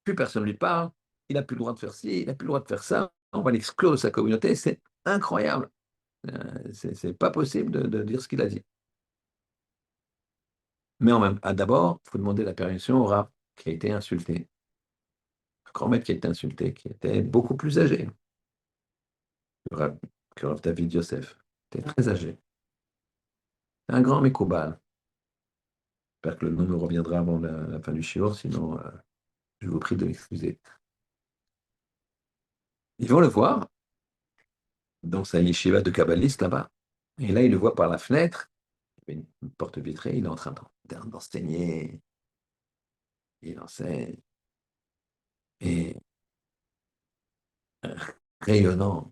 Speaker 1: plus personne ne lui parle, il n'a plus le droit de faire ci, il n'a plus le droit de faire ça, on va l'exclure de sa communauté, c'est incroyable. C'est pas possible de dire ce qu'il a dit. Mais en même temps, d'abord, il faut demander la permission au Rav qui a été insulté. Le grand maître qui a été insulté, qui était beaucoup plus âgé que Rav David Yosef. Il était très âgé. Un grand Mekoubal. J'espère que le nom me reviendra avant la fin du shiur, sinon je vous prie de m'excuser. Ils vont le voir dans sa yeshiva de kabbaliste là-bas. Et là, il le voit par la fenêtre, il y avait une porte vitrée, il est en train d'enseigner, il enseigne, et rayonnant.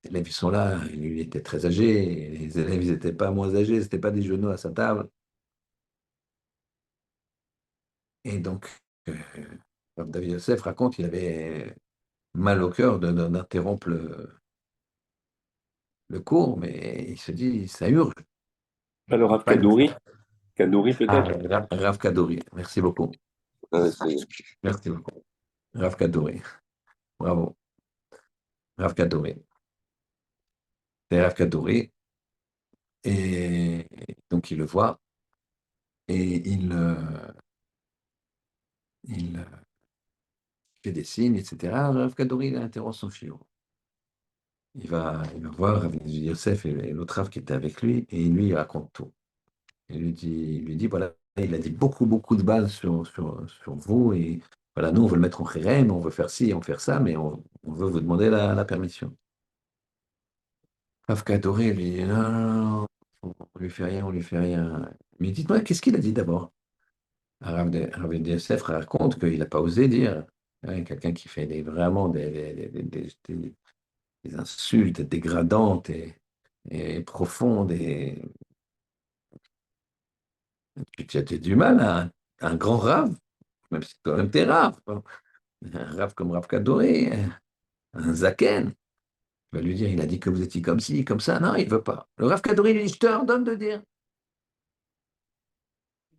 Speaker 1: Les élèves, ils sont là, lui, il était très âgé, les élèves, ils n'étaient pas moins âgés, ce n'étaient pas des genoux à sa table. Et donc, euh, David Yosef raconte qu'il avait mal au cœur d'interrompre le cours, mais il se dit, ça urge.
Speaker 2: Pas le Rav
Speaker 1: Pas une-
Speaker 2: Kadouri, Kadouri
Speaker 1: Ah,
Speaker 2: peut-être.
Speaker 1: Rav Kadouri, merci beaucoup.
Speaker 2: C'est
Speaker 1: Merci beaucoup. Rav Kadouri, bravo. Rav Kadouri. C'est Rav Kadouri. Et donc, il le voit et il fait des signes, etc. Rav Kadouri, il interrompt son chiot. Il va voir Rav Yosef et l'autre Rav qui était avec lui, et lui, il raconte tout. Il lui dit, voilà, il a dit beaucoup, beaucoup de balles sur vous, et voilà, nous, on veut le mettre en kherem, on veut faire ci, on veut faire ça, mais on veut vous demander la permission. Rav Kadouri lui dit, non, non, non, on lui fait rien, on lui fait rien. Mais dites-moi, qu'est-ce qu'il a dit d'abord? Rav Yosef raconte qu'il n'a pas osé dire. Hein, quelqu'un qui fait vraiment des insultes dégradantes et profondes. Et tu as du mal à un grand rave, même si toi-même t'es rave. Bon. Un rave comme Rav Kadoré, un zaken. Tu vas lui dire, il a dit que vous étiez comme ci, comme ça. Non, il ne veut pas. Le Rav Kadoré lui dit, je te ordonne de dire.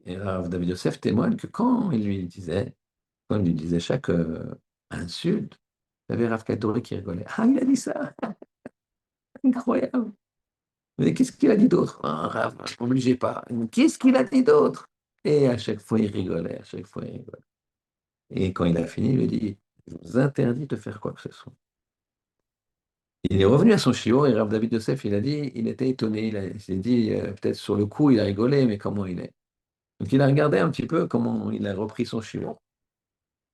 Speaker 1: Et Rav David Yosef témoigne que quand il lui disait chaque insulte, il y avait Rav Kadoré qui rigolait. Ah, il a dit ça, incroyable. Mais qu'est-ce qu'il a dit d'autre? Ah, Rav, n'obligez pas. Qu'est-ce qu'il a dit d'autre? Et à chaque fois, il rigolait, à chaque fois, il rigolait. Et quand il a fini, il lui dit, je vous interdis de faire quoi que ce soit. Il est revenu à son chiot et Rav David Yosef, il a dit, il était étonné. Il s'est dit, peut-être sur le coup, il a rigolé, mais comment il est? Donc il a regardé un petit peu comment il a repris son chiot.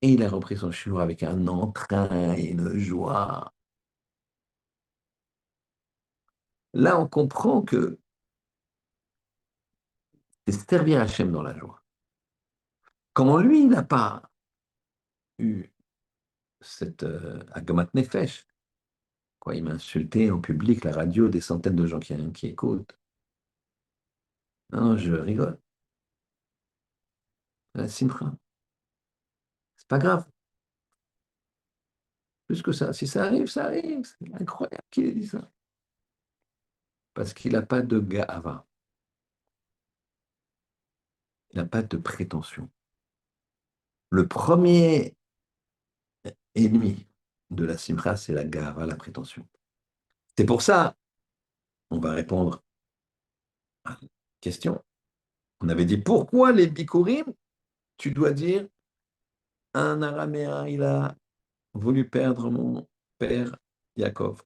Speaker 1: Et il a repris son chiot avec un entrain et une joie. Là, on comprend que c'est servir Hachem dans la joie. Comment lui n'a pas eu cette Agamat Nefesh, quoi, il m'a insulté en public, la radio, des centaines de gens qui écoutent. Non, je rigole. La simcha. C'est pas grave. Plus que ça. Si ça arrive, ça arrive. C'est incroyable qu'il ait dit ça. Parce qu'il n'a pas de ga'ava. Il n'a pas de prétention. Le premier ennemi de la simcha, c'est la ga'ava, la prétention. C'est pour ça, on va répondre à la question. On avait dit, pourquoi les bikurim, tu dois dire, un araméen, il a voulu perdre mon père Yaakov.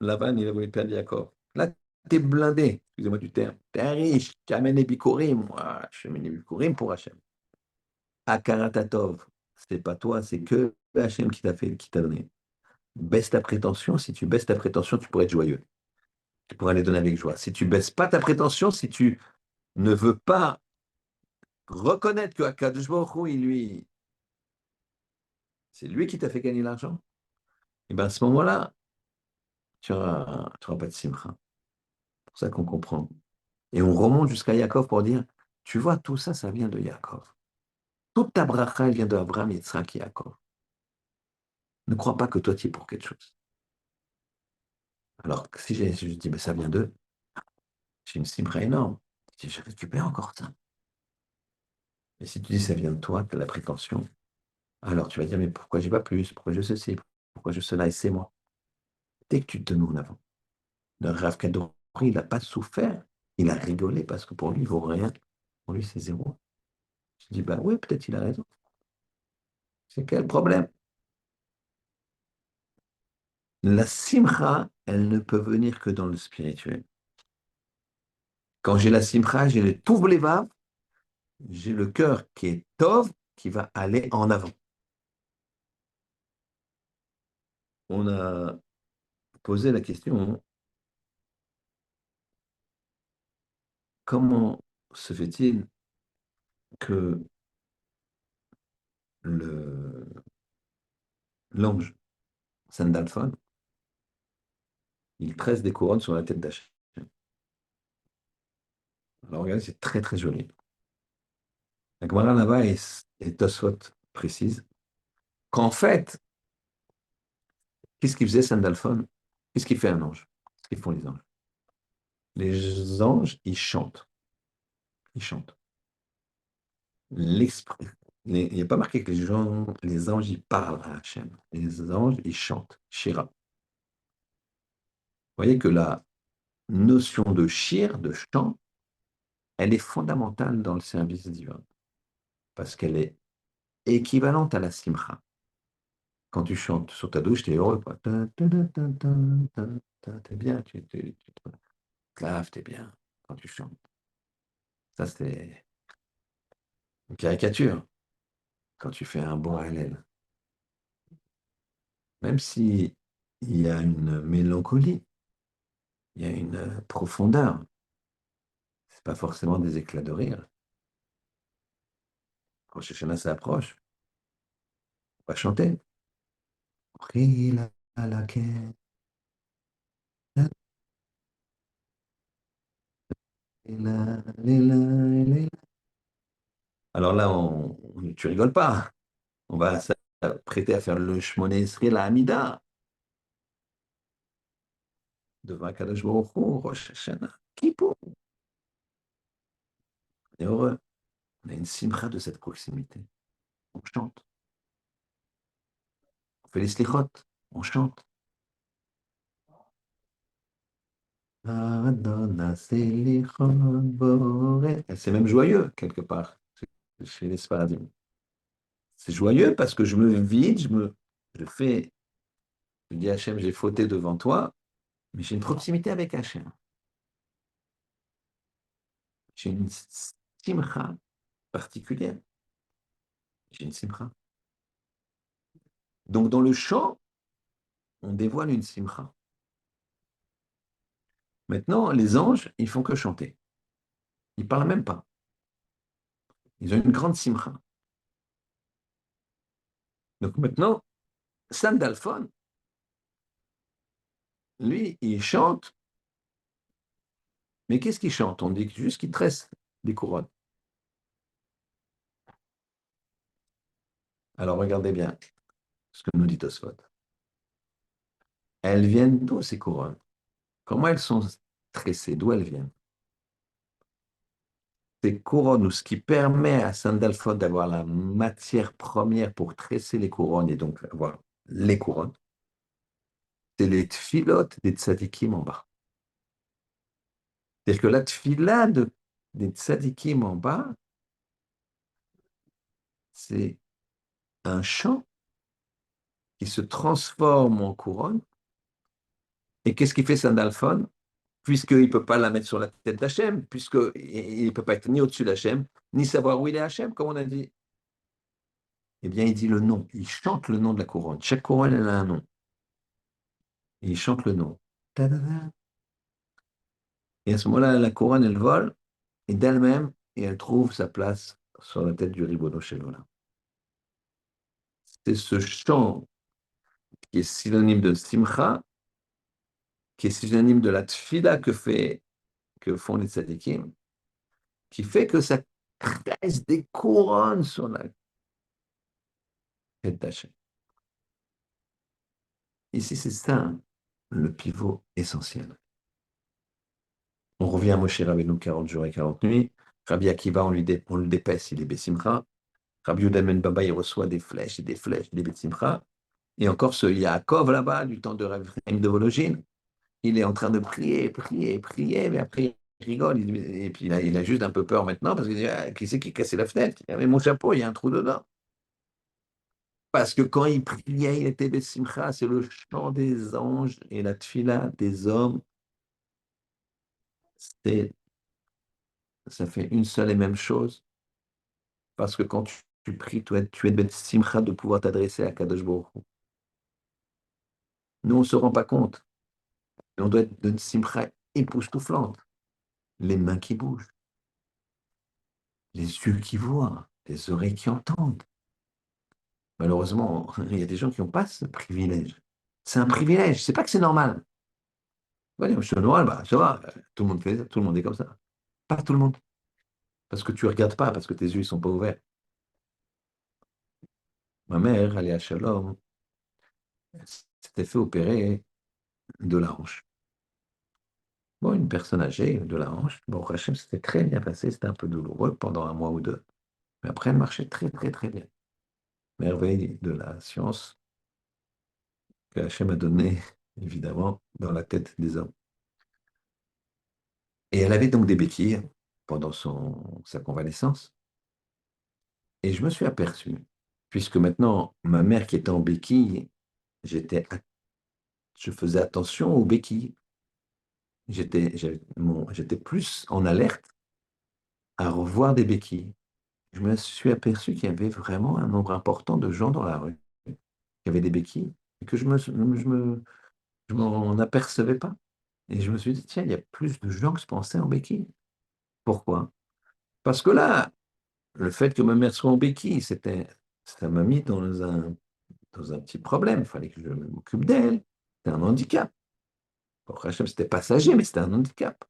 Speaker 1: Lavan, il a voulu perdre Yaakov. Là, t'es blindé, excusez-moi du terme. T'es un riche, tu amènes les bikurim. Moi, je mets les bikurim pour Hachem. Akaratatov, c'est pas toi, c'est que Hachem qui t'a fait, qui t'a donné. Baisse ta prétention. Si tu baisses ta prétention, tu pourrais être joyeux. Tu pourrais les donner avec joie. Si tu baisses pas ta prétention, si tu ne veux pas reconnaître que Akadosh Baruch Hu, c'est lui qui t'a fait gagner l'argent, et bien à ce moment-là, tu auras pas de simcha. C'est pour ça qu'on comprend. Et on remonte jusqu'à Yaakov pour dire, tu vois, tout ça, ça vient de Yaakov. Toute ta bracha, elle vient de Abraham, Yitzhak et Yaakov. Ne crois pas que toi, tu es pour quelque chose. Alors, si je dis, mais ça vient d'eux, j'ai une simcha énorme. Je récupère encore ça. Et si tu dis, ça vient de toi, tu as la prétention, alors tu vas dire, mais pourquoi j'ai pas plus? Pourquoi je ceci? Pourquoi je cela? Et c'est moi. Dès que tu te mets en avant. Le Rav Kadori, il n'a pas souffert. Il a rigolé parce que pour lui, il ne vaut rien. Pour lui, c'est zéro. Je dis, bah oui, peut-être il a raison. C'est quel problème? La simcha, elle ne peut venir que dans le spirituel. Quand j'ai la simcha, j'ai le touv levav, j'ai le cœur qui est tov, qui va aller en avant. On a posé la question, comment se fait-il que l'ange Sandalphon, il tresse des couronnes sur la tête d'Hachem? Alors regardez, c'est très très joli. La Gemara là-bas et Tosfot précise qu'en fait, qu'est-ce qu'il faisait Sandalphon? Qu'est-ce qu'il fait un ange? Qu'est-ce qu'ils font les anges? Les anges, ils chantent. Ils chantent. L'esprit. Il n'y a pas marqué que les anges, ils parlent à Hachem. Les anges, ils chantent. Shira. Vous voyez que la notion de shir, de chant, elle est fondamentale dans le service divin. Parce qu'elle est équivalente à la simcha. Quand tu chantes sur ta douche, tu es heureux. T'es bien, tu te laves, t'es bien quand tu chantes. Ça, c'est une caricature quand tu fais un bon Hallel. Même si il y a une mélancolie, il y a une profondeur. C'est pas forcément des éclats de rire. Quand Shoshana s'approche, on va chanter. Alors là, tu rigoles pas. On va s'apprêter à faire le Shmoné Esrei, la Hamida, devant Akadosh Baruch Hu, Rosh Hashanah, Kippour. On est heureux. On a une simcha de cette proximité. On chante. On fait les slichot. On chante. C'est même joyeux, quelque part, chez les Sparadim. C'est joyeux parce que je me vide, je fais, je dis à Hachem, j'ai fauté devant toi, mais j'ai une proximité avec Hachem. J'ai une simcha particulière. J'ai une simcha. Donc, dans le chant, on dévoile une simcha. Maintenant, les anges, ils font que chanter. Ils ne parlent même pas. Ils ont une grande simcha. Donc maintenant, Sandalphon, lui, il chante, mais qu'est-ce qu'il chante? On dit juste qu'il tresse des couronnes. Alors regardez bien ce que nous dit Tosfot. Elles viennent d'où ces couronnes? Comment elles sont tressées? D'où elles viennent? Ces couronnes, ou ce qui permet à Sandalphon d'avoir la matière première pour tresser les couronnes et donc avoir les couronnes, c'est les tfilotes des tzadikim en bas. C'est-à-dire que la tfila des tzadikim en bas, c'est un chant qui se transforme en couronne. Et qu'est-ce qui fait Sandalphon? Puisqu'il ne peut pas la mettre sur la tête d'Hachem, puisqu'il ne peut pas être ni au-dessus d'Hachem, ni savoir où il est Hachem, comme on a dit. eh bien, il dit le nom. Il chante le nom de la couronne. Chaque couronne, elle a un nom. Et il chante le nom. Ta-da-da. Et à ce moment-là, la couronne, elle vole, et d'elle-même, et elle trouve sa place sur la tête du Ribono Shel Olam. C'est ce chant qui est synonyme de simcha, qui est synonyme de la tfila que font les tzadikim, qui fait que ça cresse des couronnes sur la tête d'Hachem. Ici, c'est ça, le pivot essentiel. On revient à Moshe Rabbeinu 40 jours et 40 nuits. Rabbi Akiva, on le dépaisse, il est Bessimcha. Rabbi Yehuda ben Baba, il reçoit des flèches et des flèches, des Bessimcha. Et encore ce Yaakov là-bas, du temps de Rabbi Chaim de Vologine, il est en train de prier, prier, prier, mais après il rigole. Et puis il a juste un peu peur maintenant parce qu'il dit ah, qui c'est qui a cassé la fenêtre? Il avait mon chapeau, il y a un trou dedans. Parce que quand il priait, il était Bessimcha, c'est le chant des anges et la tfila des hommes. Ça fait une seule et même chose. Parce que quand tu pries, tu es Bessimcha de pouvoir t'adresser à Kadosh Baruch Hu. Nous, on ne se rend pas compte. Mais on doit être d'une simcha époustouflante. Les mains qui bougent, les yeux qui voient, les oreilles qui entendent. Malheureusement, il y a des gens qui n'ont pas ce privilège. C'est un privilège, c'est pas que c'est normal. Ouais, je suis normal, bah, ça va, tout le monde fait ça, tout le monde est comme ça. Pas tout le monde. Parce que tu ne regardes pas, parce que tes yeux ne sont pas ouverts. Ma mère, Aléa Shalom, s'était fait opérer de la hanche. Bon, une personne âgée de la hanche. Bon, Hachem, c'était très bien passé, c'était un peu douloureux pendant un mois ou deux. Mais après, elle marchait très, très, très bien. Merveille de la science que Hachem a donnée, évidemment, dans la tête des hommes. Et elle avait donc des béquilles pendant sa convalescence. Et je me suis aperçu, puisque maintenant, ma mère qui était en béquille, je faisais attention aux béquilles. J'étais plus en alerte à revoir des béquilles. Je me suis aperçu qu'il y avait vraiment un nombre important de gens dans la rue qui avaient des béquilles et que je m'en apercevais pas. Et je me suis dit, tiens, il y a plus de gens que je pensais en béquille. Pourquoi? Parce que là, le fait que ma mère soit en béquille, ça m'a mis dans un petit problème. Il fallait que je m'occupe d'elle. C'était un handicap. Pour Hachem, c'était passager, mais c'était un handicap.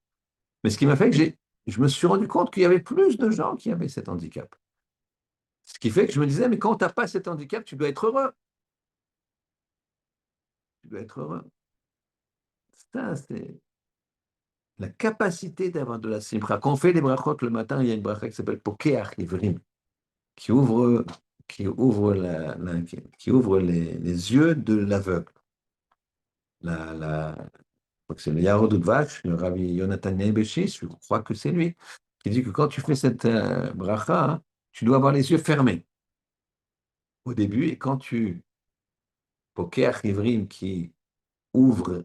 Speaker 1: Mais ce qui m'a fait que je me suis rendu compte qu'il y avait plus de gens qui avaient cet handicap. Ce qui fait que je me disais, mais quand tu n'as pas cet handicap, tu dois être heureux. Tu dois être heureux. Ça, c'est la capacité d'avoir de la simra. Quand on fait les brachot le matin, il y a une bracha qui s'appelle Pokeach Ivrim, qui ouvre, qui ouvre les yeux de l'aveugle. Je crois que c'est le Yahro Vache, le Rabbi Yonatan Nebeshis, je crois que c'est lui, qui dit que quand tu fais cette bracha, hein, tu dois avoir les yeux fermés au début, et quand Pokeach Ivrim, qui ouvre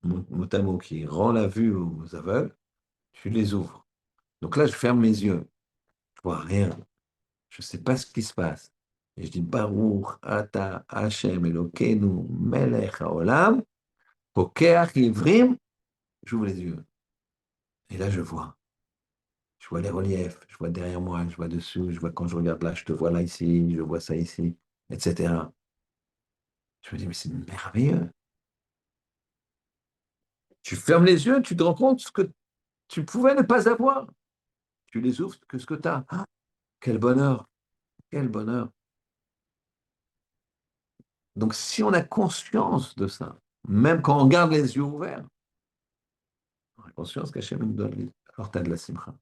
Speaker 1: mot à mot, qui rend la vue aux aveugles, tu les ouvres. Donc là, je ferme mes yeux, je vois rien. Je ne sais pas ce qui se passe. Et je dis, Baruch ata Hashem Elokeinu melech haolam, pokeach ivrim, j'ouvre les yeux. Et là, je vois. Je vois les reliefs, je vois derrière moi, je vois dessous, je vois quand je regarde là, je te vois là ici, je vois ça ici, etc. Je me dis, mais c'est merveilleux. Tu fermes les yeux, tu te rends compte ce que tu pouvais ne pas avoir. Tu les ouvres, que ce que tu as. Ah, quel bonheur, quel bonheur. Donc, si on a conscience de ça, même quand on garde les yeux ouverts, on a conscience qu'Hachem nous donne l'orta de la simcha.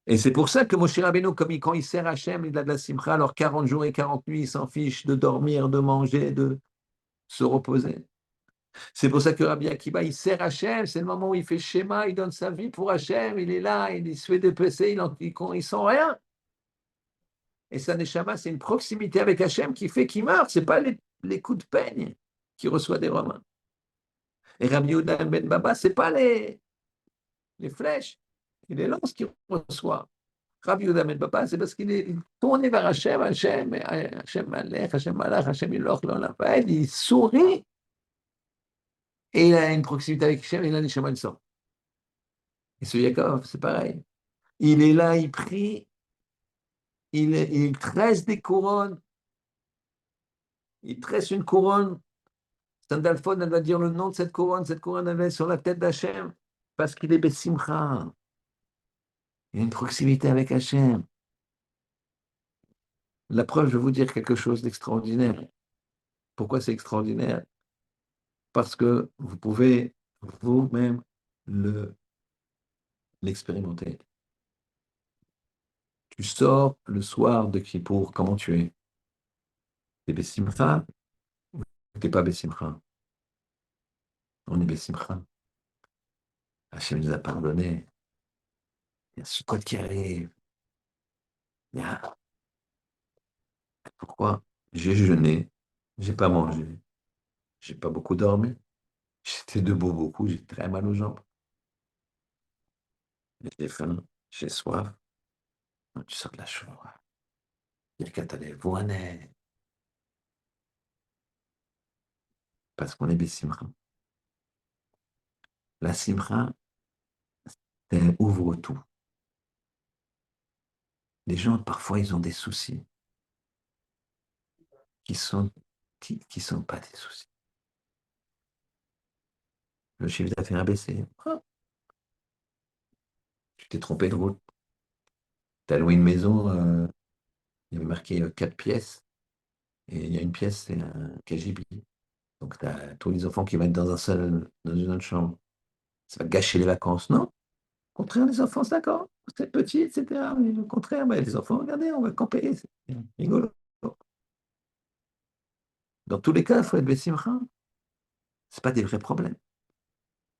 Speaker 1: Et c'est pour ça que Moshe Rabbeinu, quand il sert Hachem, il a de la simcha, alors 40 jours et 40 nuits, il s'en fiche de dormir, de manger, de se reposer. C'est pour ça que Rabbi Akiba, il sert Hachem, c'est le moment où il fait schéma, il donne sa vie pour Hachem, il est là, il se fait dépasser, il sent rien. Et sa neshama, c'est une proximité avec Hachem qui fait qu'il meurt, ce n'est pas les coups de peigne qu'il reçoit des Romains. Et Rabbi Yehuda ben Baba, ce n'est pas les flèches et les lances qu'il reçoit. Rabbi Yehuda ben Papa, c'est parce qu'il est tourné vers Hachem, Hachem Malech, Hachem Malach, Hachem Iloch, L'Olam Vaed, il sourit et il a une proximité avec Hachem et là, les Shema, il sort. Et ce Yaakov, c'est pareil. Il est là, il prie, il tresse des couronnes, il tresse une couronne. Sandalphon, elle va dire le nom de cette couronne, elle va être sur la tête d'Hachem, parce qu'il est Bessimcha. Il y a une proximité avec Hachem. La preuve, je vais vous dire quelque chose d'extraordinaire. Pourquoi c'est extraordinaire? Parce que vous pouvez vous-même l'expérimenter. Tu sors le soir de Kippour, comment tu es? Tu es Bessimcha ou tu n'es pas Bessimcha? On est Bessimcha. Hachem nous a pardonné. Il y a Sukkot qui arrive. Il y a... Pourquoi? J'ai jeûné, j'ai pas mangé, j'ai pas beaucoup dormi, j'étais debout beaucoup, j'ai très mal aux jambes, j'ai faim, j'ai soif. Non, tu sors de la chambre. Quelqu'un t'a dit, parce qu'on est Bessimcha. La Simcha, elle ouvre tout. Les gens, parfois, ils ont des soucis qui sont, qui sont pas des soucis. Le chiffre d'affaires a baissé. Ah, tu t'es trompé de route. Tu as loué une maison, il y avait marqué 4 pièces, et il y a une pièce, c'est un KGB. Donc, tu as tous les enfants qui vont être dans une autre chambre. Ça va gâcher les vacances. Non, au contraire, les enfants, c'est d'accord, c'est petit, etc. Mais au contraire, bah, les enfants, regardez, on va camper, c'est rigolo. Dans tous les cas, il faut être Bessimcha. Ce pas des vrais problèmes.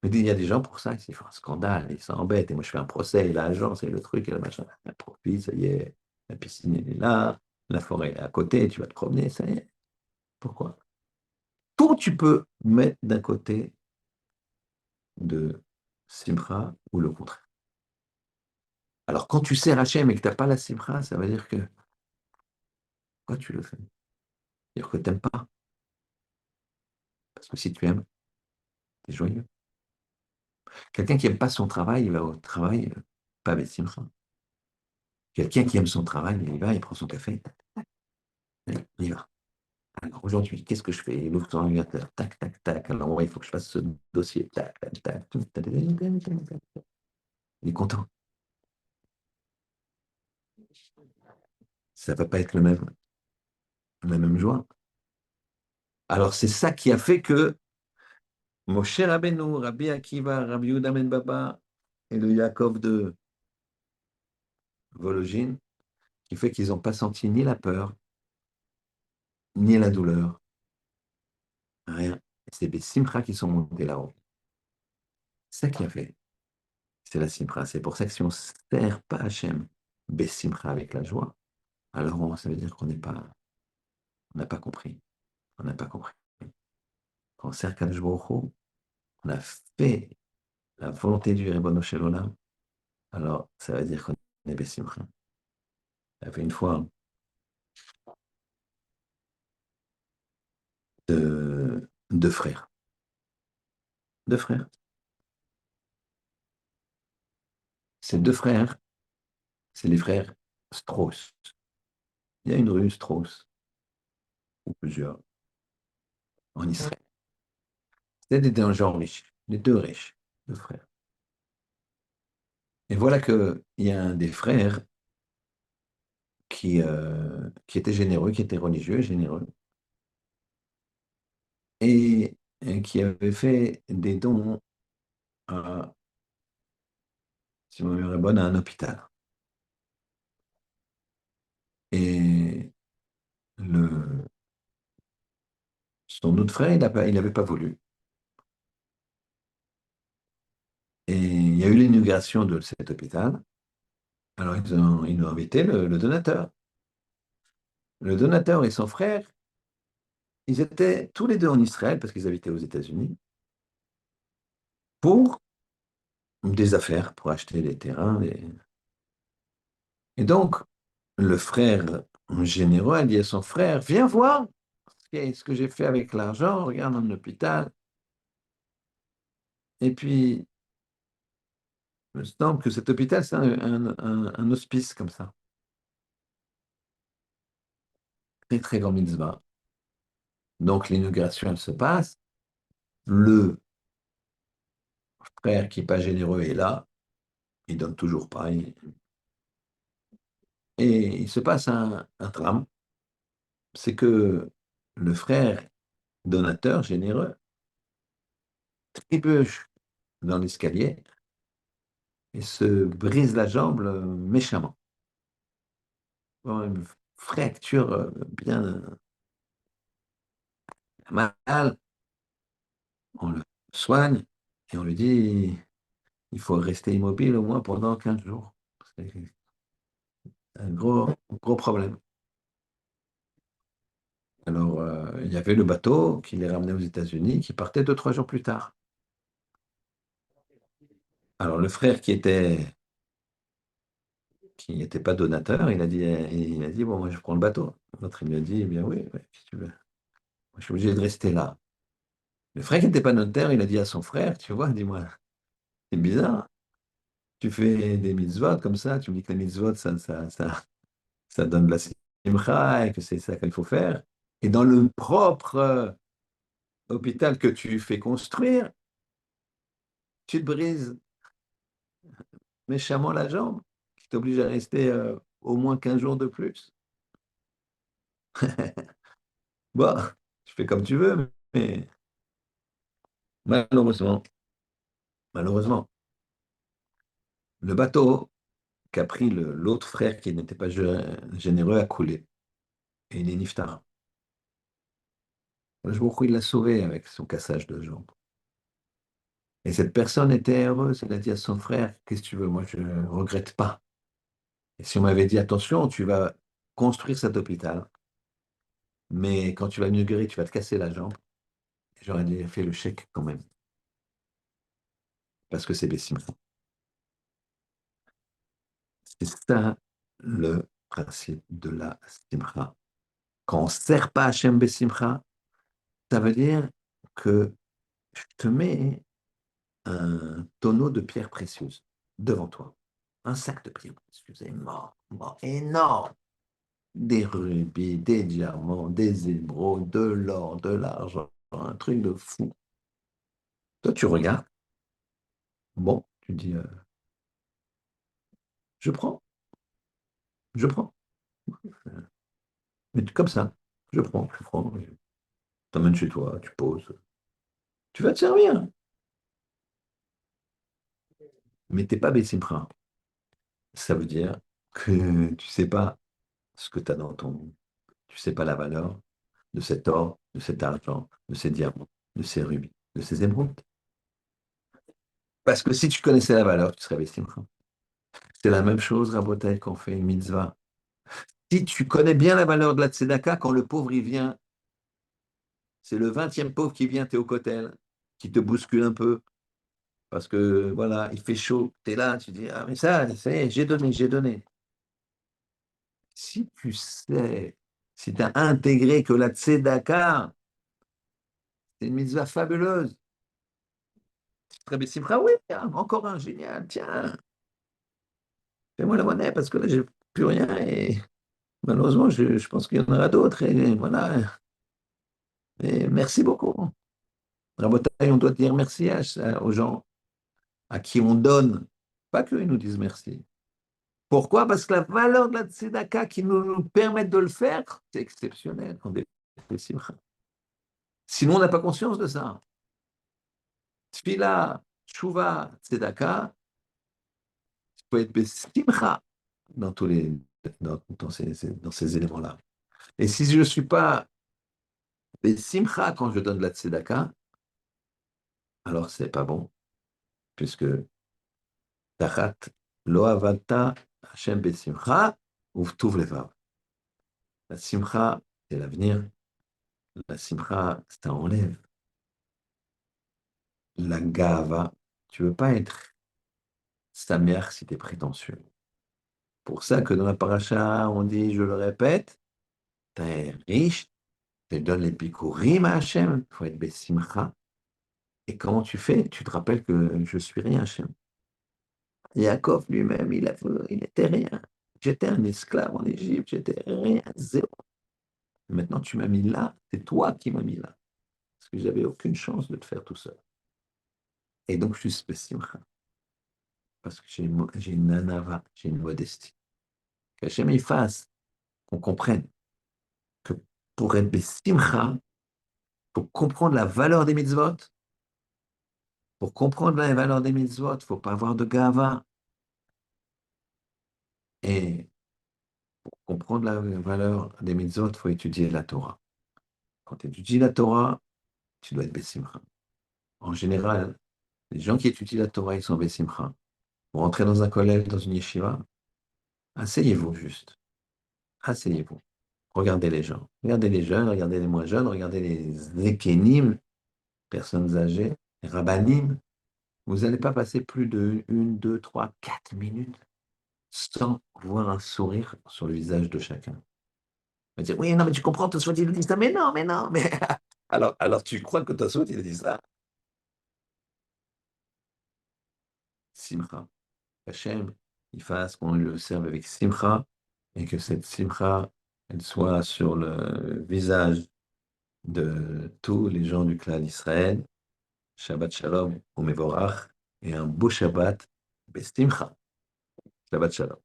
Speaker 1: Mais il y a des gens pour ça, ils font un scandale, ils s'embêtent. Et moi, je fais un procès, et l'agence, et le truc, et le machin. La profite, ça y est, la piscine, elle est là, la forêt est à côté, tu vas te promener, ça y est. Pourquoi? Tout tu peux mettre d'un côté de Simcha ou le contraire. Alors, quand tu sers Hachem et que tu n'as pas la Simcha, ça veut dire que, pourquoi tu le fais? C'est-à-dire que tu n'aimes pas. Parce que si tu aimes, tu es joyeux. Quelqu'un qui n'aime pas son travail, il va au travail, pas avec Simcha. Quelqu'un qui aime son travail, il y va, il prend son café, il y va. Alors aujourd'hui, qu'est-ce que je fais? Il ouvre son ordinateur, tac, tac, tac. Alors ouais, il faut que je fasse ce dossier, tac, tac, tac. Il est content. Ça ne va pas être la même joie. Alors c'est ça qui a fait que Moshe Rabbeinu, Rabbi Akiva, Rabbi Yehuda ben Baba et le Yaakov de Vologine, qui fait qu'ils n'ont pas senti ni la peur, ni la douleur, rien. C'est des simcha qui sont montés là-haut. C'est ça qui a fait. C'est la simcha. C'est pour ça que si on ne sert pas Hachem, Bessimcha avec la joie, alors ça veut dire on n'a pas compris. On n'a pas compris. Quand on sert Kadosh Baruch Hu, on a fait la volonté du Ribono Shel Olam, alors ça veut dire qu'on est Bessimcha. Il y avait une fois deux frères. Deux frères. Ces deux frères, c'est les frères Strauss. Il y a une rue Strauss, ou plusieurs, en Israël. C'était des gens riches, les deux riches, deux frères. Et voilà qu'il y a un des frères qui était généreux, qui était religieux et généreux, et qui avait fait des dons à, si ma mémoire est bonne, à un hôpital. Et le, son autre frère, il n'avait pas voulu. Et il y a eu l'inauguration de cet hôpital. Alors, ils ont invité le donateur. Le donateur et son frère, ils étaient tous les deux en Israël parce qu'ils habitaient aux États-Unis pour des affaires, pour acheter des terrains. Et donc, le frère généreux a dit à son frère, viens voir ce que j'ai fait avec l'argent, regarde un hôpital. Et puis, il me semble que cet hôpital, c'est un hospice comme ça. Très, très grand mitzvah. Donc, l'inauguration, elle se passe. Le frère qui n'est pas généreux est là. Il donne toujours pas. Et il se passe un drame. C'est que le frère donateur généreux trébuche dans l'escalier et se brise la jambe méchamment. Bon, une fracture bien mal. On le soigne et on lui dit il faut rester immobile au moins pendant 15 jours. C'est un gros problème. Alors, il y avait le bateau qui les ramenait aux États-Unis, qui partait 2, 3 jours plus tard. Alors, le frère qui n'était pas donateur, il a dit, bon, moi, je prends le bateau. L'autre, il lui a dit, eh bien oui, ouais, si tu veux. Moi, je suis obligé de rester là. Le frère qui n'était pas notaire, il a dit à son frère, tu vois, dis-moi, c'est bizarre. Tu fais des mitzvot comme ça, tu me dis que les mitzvot, ça donne de la simcha et que c'est ça qu'il faut faire. Et dans le propre hôpital que tu fais construire, tu te brises méchamment la jambe, qui t'oblige à rester au moins 15 jours de plus. Bon, tu fais comme tu veux, mais malheureusement, malheureusement, le bateau qu'a pris l'autre frère qui n'était pas généreux a coulé. Et il est niftar. Je vois il l'a sauvé avec son cassage de jambe. Et cette personne était heureuse. Elle a dit à son frère, qu'est-ce que tu veux? Moi, je ne regrette pas. Et si on m'avait dit, attention, tu vas construire cet hôpital, mais quand tu vas inaugurer, tu vas te casser la jambe, j'aurais fait le chèque quand même, parce que c'est Bessim. C'est ça le principe de la simcha. Quand on ne sert pas Hachem Bessimcha, ça veut dire que je te mets un tonneau de pierres précieuses devant toi. Un sac de pierres précieuses énorme, énorme. Des rubis, des diamants, des émeraudes, de l'or, de l'argent, un truc de fou. Toi, tu regardes, bon, tu dis, je prends, je prends. Mais comme ça, je prends, tu t'emmènes chez toi, tu poses, tu vas te servir. Mais t'es pas Bessimcha. Ça veut dire que tu sais pas ce que tu as dans ton... Tu sais pas la valeur de cet or, de cet argent, de ces diamants, de ces rubis, de ces émeraudes. Parce que si tu connaissais la valeur, tu serais Bessimcha. C'est la même chose, Rabotai, quand on fait une mitzvah. Si tu connais bien la valeur de la tzedaka, quand le pauvre il vient, c'est le 20e pauvre qui vient, t'es au kotel, qui te bouscule un peu, parce que voilà, il fait chaud, tu es là, tu dis, ah mais ça y est, j'ai donné, j'ai donné. Si tu sais, si tu as intégré que la tzedaka, c'est une mitzvah fabuleuse, tu serais Bessimcha, oui, tiens, encore un, génial, tiens, fais-moi la monnaie, parce que là, j'ai plus rien, et malheureusement, je pense qu'il y en aura d'autres, et voilà, et merci beaucoup. Rabotaille, on doit dire merci aux gens à qui on donne, pas qu'ils nous disent merci. Pourquoi? Parce que la valeur de la tzedaka qui nous permet de le faire, c'est exceptionnel. Sinon, on n'a pas conscience de ça. Tfila, Tshuva, Tzedaka, il faut être besimcha dans ces éléments-là. Et si je ne suis pas besimcha quand je donne de la tzedaka, alors c'est pas bon, puisque tachat lo avalta Hashem besimcha uvtuv levav. La simcha, c'est l'avenir. La simcha, ça enlève la gava. Tu ne veux pas être sa mère si tu es prétentieux. pour ça que dans la paracha, on dit, je le répète, tu es riche, tu donnes les bikurim à Hachem, il faut être besimcha. Et comment tu fais? Tu te rappelles que je suis rien, Hachem. Yaakov lui-même, il était rien. J'étais un esclave en Égypte, j'étais rien, zéro. Maintenant, tu m'as mis là, c'est toi qui m'as mis là. Parce que j'avais aucune chance de te faire tout seul. Et donc, je suis besimcha. Parce que j'ai une anava, j'ai une modestie. Qu'Hachem il fasse, qu'on comprenne que pour être besimcha, pour comprendre la valeur des mitzvot, pour comprendre la valeur des mitzvot, il ne faut pas avoir de gava. Et pour comprendre la valeur des mitzvot, il faut étudier la Torah. Quand tu étudies la Torah, tu dois être besimcha. En général, les gens qui étudient la Torah, ils sont besimcha. Pour entrer dans un collège, dans une yeshiva, asseyez-vous juste. Asseyez-vous. Regardez les gens. Regardez les jeunes, regardez les moins jeunes, regardez les zékénim, personnes âgées, les rabbanim. Vous n'allez pas passer plus de 1, 2, 3, 4 minutes sans voir un sourire sur le visage de chacun. On va dire, oui, non, mais tu comprends, Tosfot, il dit ça, mais non, mais... Alors tu crois que Tosfot, il dit ça? Simcha. Hachem, il fasse qu'on le serve avec simcha et que cette simcha, elle soit sur le visage de tous les gens du clan d'Israël. Shabbat Shalom ou Mevorach et un beau Shabbat, Bestimcha. Shabbat Shalom.